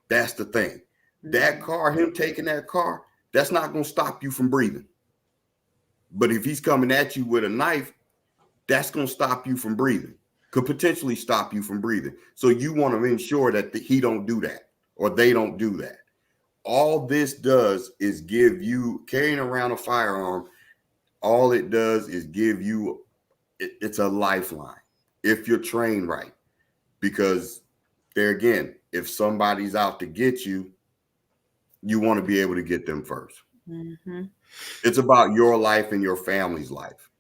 that's the thing. That car, him taking that car, that's not going to stop you from breathing. But if he's coming at you with a knife, that's going to stop you from breathing. Could potentially stop you from breathing. So you want to ensure that he don't do that or they don't do that. All this does is give you, carrying around a firearm, all it does is give you, it's a lifeline if you're trained right. Because there again, if somebody's out to get you, you want to be able to get them first. It's about your life and your family's life.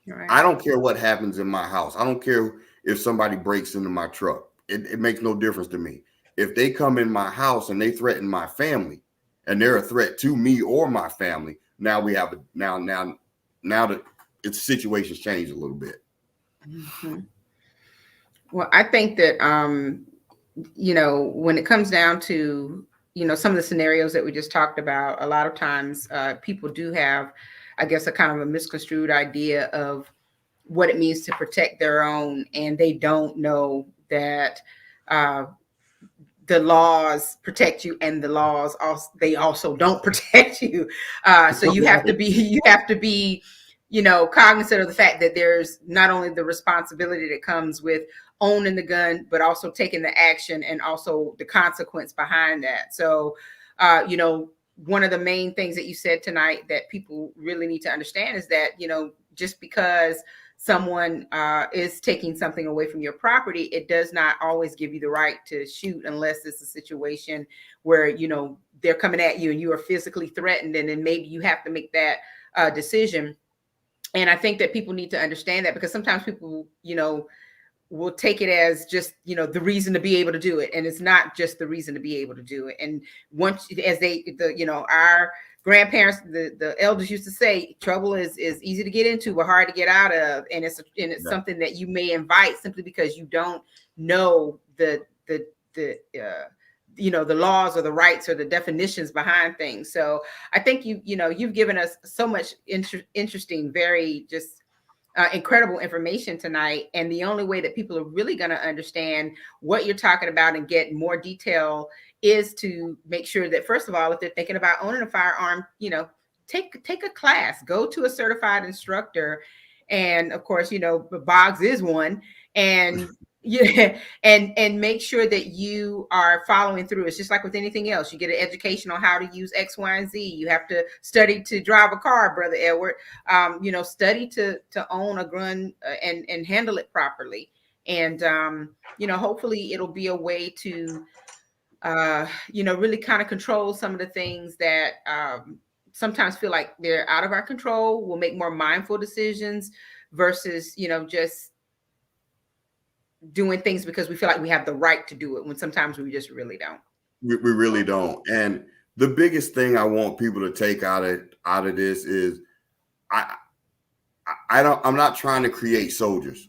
Right. I don't care what happens in my house. I don't care if somebody breaks into my truck. It makes no difference to me. If they come in my house and they threaten my family and they're a threat to me or my family, now we have now that its situation's changed a little bit. Well, I think that when it comes down to some of the scenarios that we just talked about, a lot of times people do have, I guess, a kind of a misconstrued idea of what it means to protect their own, and they don't know that the laws protect you, and the laws also don't protect you. So you have to be, cognizant of the fact that there's not only the responsibility that comes with owning the gun, but also taking the action and also the consequence behind that. So, you know, one of the main things that you said tonight that people really need to understand is that, you know, just because someone is taking something away from your property, it does not always give you the right to shoot unless it's a situation where, you know, they're coming at you and you are physically threatened, and then maybe you have to make that decision. And I think that people need to understand that, because sometimes people, you know, will take it as just, you know, the reason to be able to do it. And it's not just the reason to be able to do it. And once, as you know, our grandparents, the elders used to say, trouble is easy to get into, but hard to get out of. And it's something that you may invite simply because you don't know the you know, the laws or the rights or the definitions behind things. So I think you've given us so much interesting, very just incredible information tonight. And the only way that people are really going to understand what you're talking about and get more detail is to make sure that, first of all, if they're thinking about owning a firearm, you know, take a class, go to a certified instructor. And of course, you know, Boggs is one. And yeah, and make sure that you are following through. It's just like with anything else. You get an education on how to use X, Y, and Z. You have to study to drive a car, Brother Edward. You know, study to own a gun and handle it properly. And you know, hopefully it'll be a way to you know, really kind of control some of the things that sometimes feel like they're out of our control. We'll make more mindful decisions versus, you know, just doing things because we feel like we have the right to do it, when sometimes we just really don't. We really don't. And the biggest thing I want people to take out of this is I'm not trying to create soldiers,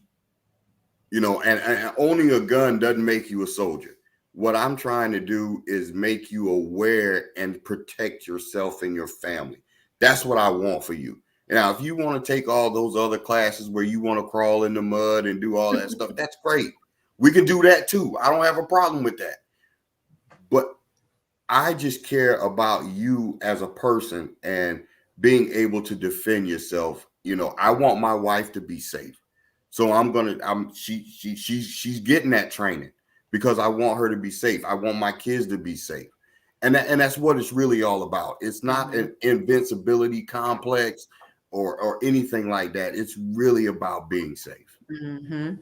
you know, and owning a gun doesn't make you a soldier. What I'm trying to do is make you aware and protect yourself and your family. That's what I want for you. Now, if you want to take all those other classes where you want to crawl in the mud and do all that stuff, that's great. We can do that too. I don't have a problem with that. But I just care about you as a person and being able to defend yourself. You know, I want my wife to be safe. So she's getting that training because I want her to be safe. I want my kids to be safe. And that's what it's really all about. It's not an invincibility complex or anything like that. It's really about being safe. I'm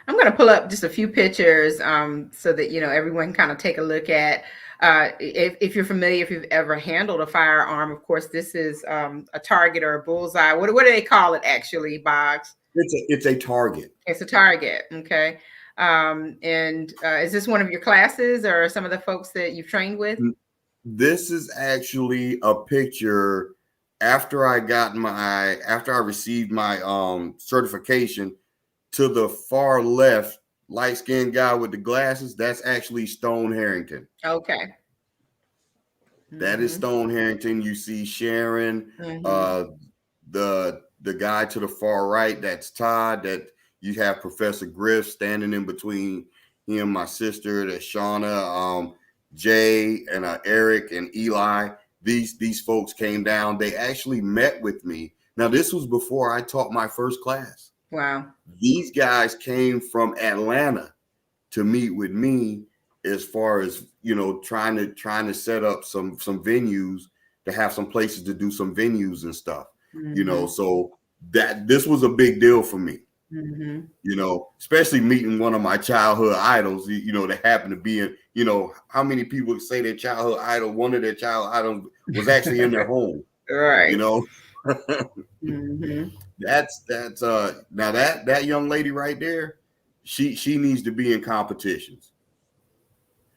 going to pull up just a few pictures so that, you know, everyone kind of take a look at if you're familiar, if you've ever handled a firearm. Of course, this is a target or a bullseye. What do they call it actually, Boggs? It's a target. It's a target. Okay. And is this one of your classes or some of the folks that you've trained with? This is actually a picture after I received my certification. To the far left, light-skinned guy with the glasses, that's actually Stone Harrington. Okay. That is Stone Harrington. You see Sharon, the guy to the far right, that's Todd. That you have Professor Griff standing in between him, my sister, that's Shauna, Jay, and Eric and Eli. These folks came down. They actually met with me. Now, this was before I taught my first class. Wow. These guys came from Atlanta to meet with me as far as, you know, trying to set up some venues, to have some places to do some venues and stuff, you know, so that this was a big deal for me, you know, especially meeting one of my childhood idols, you know, that happened to be in, you know, how many people say their childhood idol, one of their childhood idols was actually in their home, right? You know. That's now that young lady right there, she needs to be in competitions.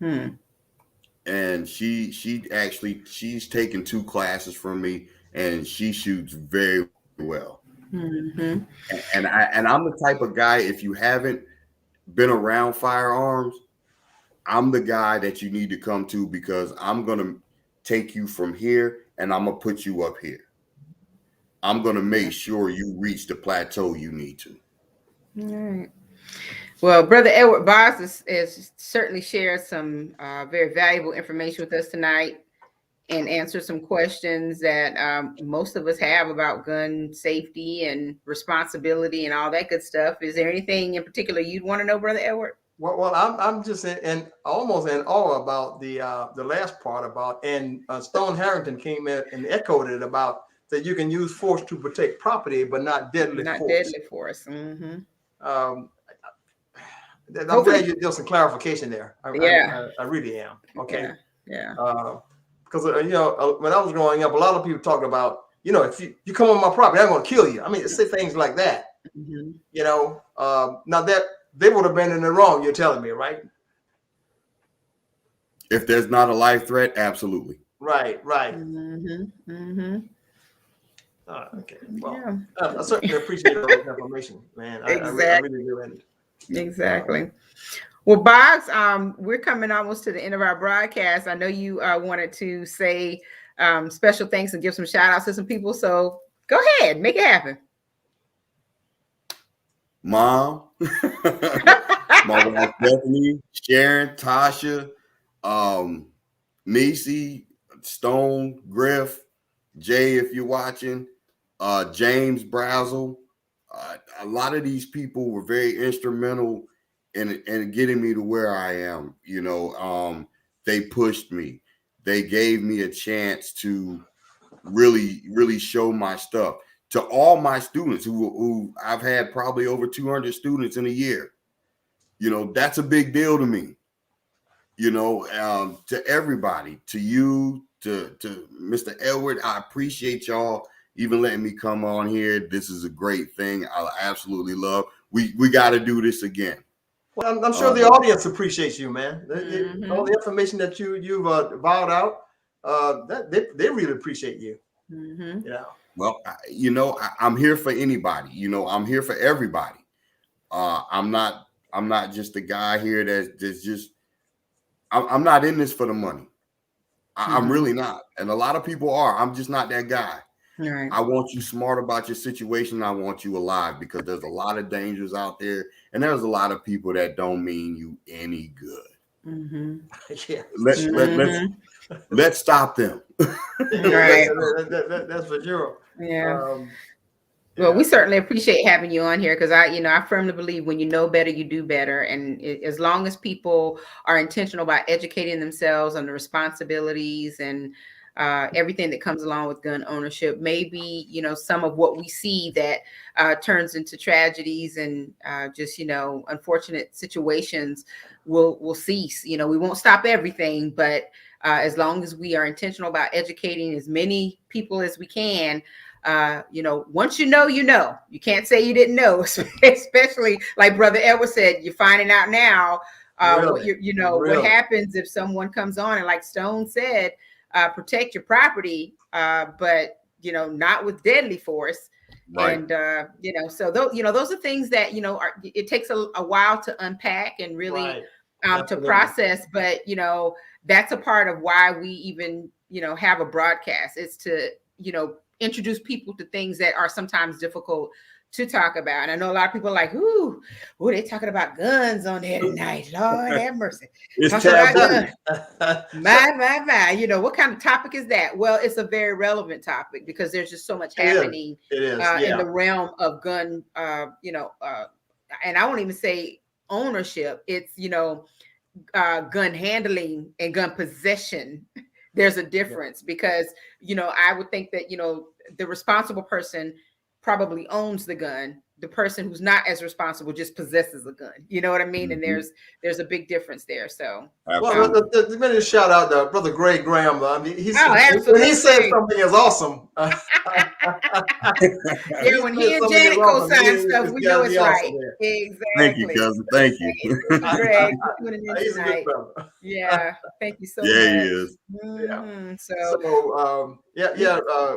And she's taken 2 classes from me, and she shoots very well. And I'm the type of guy, if you haven't been around firearms, I'm the guy that you need to come to, because I'm gonna take you from here and I'm gonna put you up here. I'm going to make sure you reach the plateau you need to. All right. Well, Brother Edward Boggs has certainly shared some very valuable information with us tonight. and answer some questions that most of us have about gun safety and responsibility and all that good stuff. Is there anything in particular you'd want to know, Brother Edward? Well, I'm just almost in awe about the last part about, and Stone Harrington came in and echoed it about that you can use force to protect property, but not deadly Not force. deadly force. Mm-hmm. I'm glad you did some clarification there. I really am. Okay. Yeah. Because when I was growing up, a lot of people talked about, if you come on my property, I'm going to kill you. I mean, say things like that. Mm-hmm. Now that they would have been in the wrong. You're telling me, right? If there's not a life threat, absolutely. Right. Mm-hmm. Mm-hmm. Okay. Well, yeah. I certainly appreciate all this information, man. Exactly. I really do. Exactly. Well, Boggs, we're coming almost to the end of our broadcast. I know you wanted to say special thanks and give some shout outs to some people. So go ahead, make it happen. Mom, my wife Bethany, Sharon, Tasha, Nisi, Stone, Griff, Jay, if you're watching, James Brazel. A lot of these people were very instrumental in getting me to where I am. They pushed me. They gave me a chance to really, really show my stuff to all my students who I've had probably over 200 students in a year. That's a big deal to me. To everybody, to you, to Mr. Edward, I appreciate y'all even letting me come on here. This is a great thing. I absolutely love. We got to do this again. Well, I'm sure the audience appreciates you, man. All the information that you've vowed out, they really appreciate you. Mm-hmm. Well, I'm here for anybody. I'm here for everybody. I'm not just a guy here that's just. I'm not in this for the money. I'm really not. And a lot of people are. I'm just not that guy. Right. I want you smart about your situation. I want you alive because there's a lot of dangers out there. And there's a lot of people that don't mean you any good. Mm-hmm. Yeah. Let's stop them. Right. That's for sure. Yeah. Well, we certainly appreciate having you on here because I firmly believe when you know better, you do better. And as long as people are intentional about educating themselves on the responsibilities and everything that comes along with gun ownership, maybe, some of what we see that turns into tragedies and just, unfortunate situations will cease. We won't stop everything, but as long as we are intentional about educating as many people as we can, once you know, you can't say you didn't know, especially like Brother Edward said, you're finding out now really? What happens if someone comes on and like Stone said, protect your property, but not with deadly force. Right. And so those are things that it takes a while to unpack and really to process, but that's a part of why we even have a broadcast. It's to introduce people to things that are sometimes difficult to talk about. And I know a lot of people are like, ooh, they talking about guns on there tonight. Lord have mercy. It's taboo. My. What kind of topic is that? Well, it's a very relevant topic because there's just so much happening in the realm of gun, and I won't even say ownership. It's, gun handling and gun possession. There's a difference because, I would think that, the responsible person probably owns the gun. The person who's not as responsible just possesses a gun. You know what I mean? Mm-hmm. And there's a big difference there. So, well, let me just shout out to Brother Greg Graham. When he said something is awesome. When he and Janet co-sign stuff, we know it's right. Exactly. Thank you, cousin. Thank you. Greg, he's a good brother. Yeah. Thank you so much. Yeah, he is. Mm-hmm.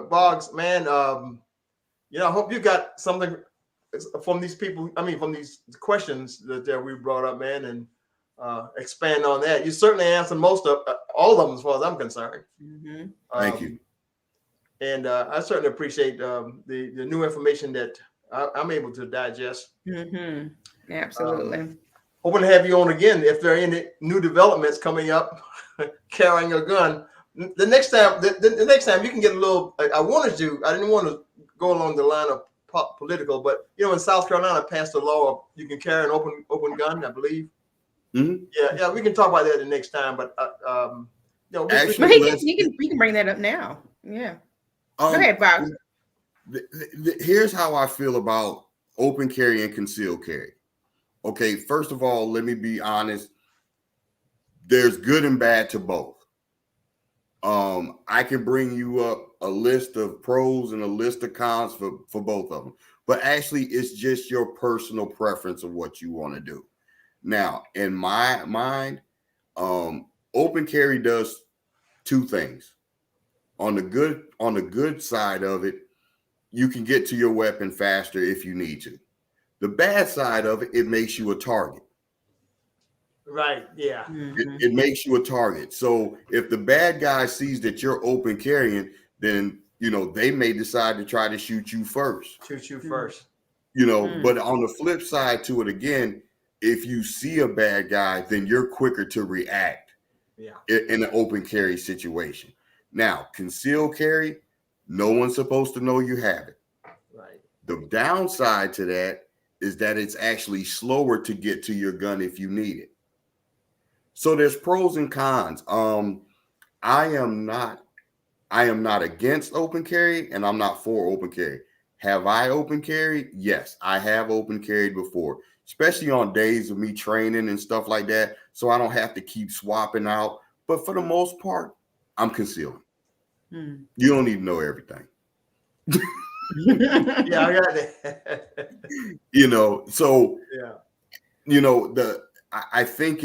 Boggs, man. I hope you got something from these people. I mean, from these questions that we brought up, man, and expand on that. You certainly answered most of all of them, as far as I'm concerned. Mm-hmm. Thank you. And I certainly appreciate the new information that I'm able to digest. Mm-hmm. Absolutely. Hoping to have you on again if there are any new developments coming up, carrying a gun the next time, the next time you can get a little. I didn't want to go along the line of political, but in South Carolina passed a law you can carry an open gun, I believe. Mm-hmm. Yeah, we can talk about that the next time. But Actually, we can bring that up now. Yeah. Go Um, ahead, Bob. Here's how I feel about open carry and concealed carry. Okay, first of all, let me be honest. There's good and bad to both. I can bring you up a list of pros and a list of cons for both of them. But actually, it's just your personal preference of what you want to do. Now, in my mind, open carry does two things. On the good side of it, you can get to your weapon faster if you need to. The bad side of it, it makes you a target. Right. Yeah. Mm-hmm. It makes you a target. So if the bad guy sees that you're open carrying, then they may decide to try to shoot you first. Shoot you first. But on the flip side to it again, if you see a bad guy, then you're quicker to react. Yeah. In an open carry situation. Now, concealed carry, no one's supposed to know you have it. Right. The downside to that is that it's actually slower to get to your gun if you need it. So there's pros and cons. I am not against open carry, and I'm not for open carry. Have I open carried? Yes, I have open carried before, especially on days of me training and stuff like that. So I don't have to keep swapping out. But for the most part, I'm concealing. You don't need to know everything. Yeah, I got that. So yeah. I think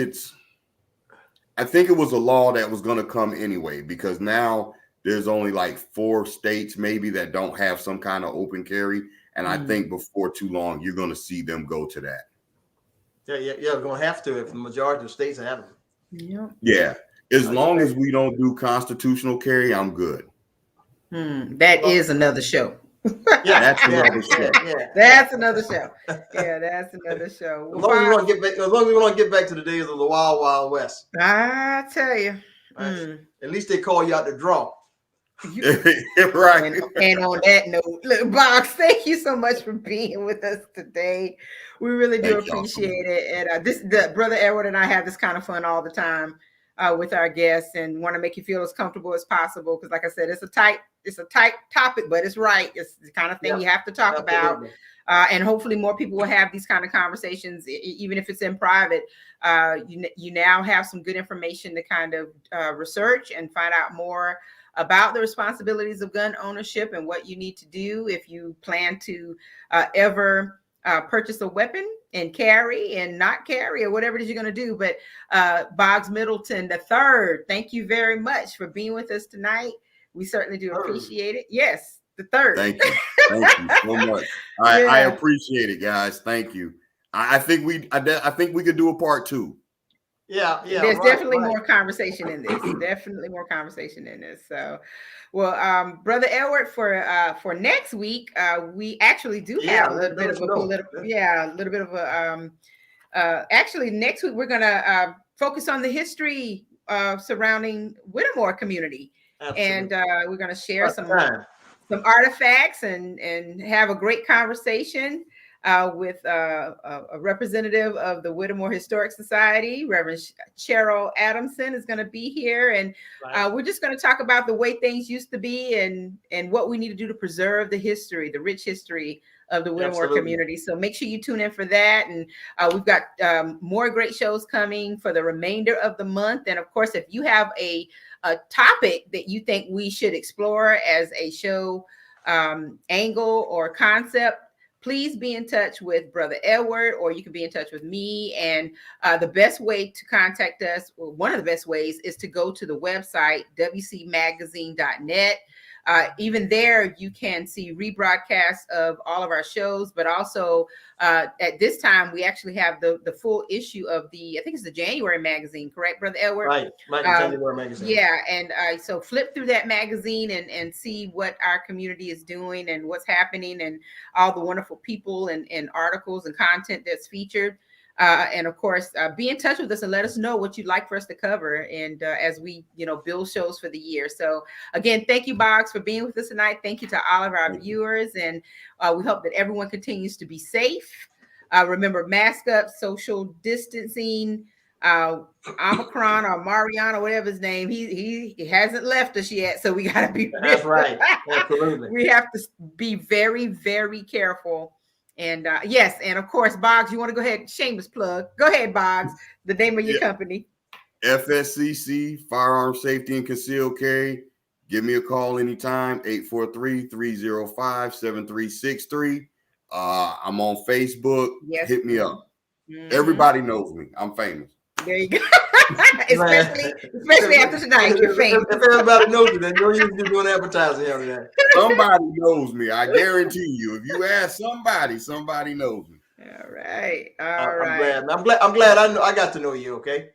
it was a law that was going to come anyway, because now there's only like 4 states maybe that don't have some kind of open carry. And I think before too long, you're going to see them go to that. Yeah. We're going to have to if the majority of states have them. Yeah. As long as we don't do constitutional carry, I'm good. That is another show. That's another show. That's another show. Yeah, that's another show. As long as we want to get back to the days of the Wild Wild West. I tell you. At least they call you out to draw. Right. And on that note, look, Boggs, thank you so much for being with us today. We really do appreciate it. And the Brother Edward and I have this kind of fun all the time with our guests, and want to make you feel as comfortable as possible. Because, like I said, it's a tight topic, but it's right. It's the kind of thing you have to talk about. And hopefully more people will have these kind of conversations, even if it's in private. You now have some good information to kind of research and find out more about the responsibilities of gun ownership and what you need to do if you plan to ever purchase a weapon and carry and not carry, or whatever it is you're going to do. But Boggs Middleton III, thank you very much for being with us tonight. We certainly do appreciate it. Yes, the third. Thank you so much. I appreciate it, guys. Thank you. I think we could do a part 2. Yeah. There's definitely more conversation in this. Definitely more conversation in this. So, well, Brother Edward, for next week, we actually do have a little bit of a political. Yeah, a little bit of a. Actually, next week we're gonna focus on the history surrounding Whittemore community. Absolutely. And we're gonna share some artifacts and have a great conversation with a representative of the Whittemore Historic Society. Reverend Cheryl Adamson is going to be here, and we're just going to talk about the way things used to be and what we need to do to preserve the history, the rich history of the Whittemore community. So make sure you tune in for that. And we've got more great shows coming for the remainder of the month. And of course, if you have a topic that you think we should explore as a show angle or concept, please be in touch with Brother Edward, or you can be in touch with me. And the best way to contact us, or one of the best ways, is to go to the website, wcmagazine.net. Even there, you can see rebroadcasts of all of our shows, but also at this time, we actually have the full issue of I think it's the January magazine, correct, Brother Edward? Right, January magazine. Yeah, and so flip through that magazine and see what our community is doing and what's happening and all the wonderful people and articles and content that's featured. And of course, be in touch with us and let us know what you'd like for us to cover. And as we, build shows for the year. So again, thank you, Boggs, for being with us tonight. Thank you to all of our viewers. And we hope that everyone continues to be safe. Remember, mask up, social distancing, Omicron or Mariano, whatever his name, he hasn't left us yet. So we got to be, That's right. Absolutely. we have to be very, very careful. And yes, and of course, Boggs, you want to go ahead, shameless plug. Go ahead, Boggs, the name of your company. F.S.C.C, Firearm Safety and Concealed Carry. Give me a call anytime, 843-305-7363. I'm on Facebook. Yes. Hit me up. Mm-hmm. Everybody knows me. I'm famous. There you go. especially after tonight, you're famous. If everybody knows you, then no use to doing advertising here today. Somebody knows me. I guarantee you. If you ask somebody knows me. All right. All right. I'm glad I got to know you. Okay.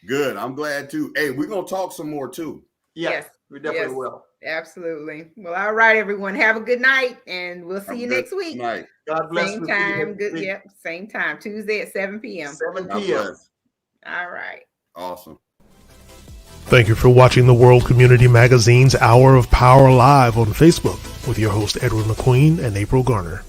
Good. I'm glad too. Hey, we're gonna talk some more too. Yes, we definitely will. Absolutely. Well, all right, everyone. Have a good night, and we'll see you next week. Night. God bless. Same time. Good. Yep. Same time. Tuesday at 7 p.m. 7 p.m. All right. Awesome. Thank you for watching the World Community Magazine's Hour of Power Live on Facebook with your host Edward McQueen and April Garner.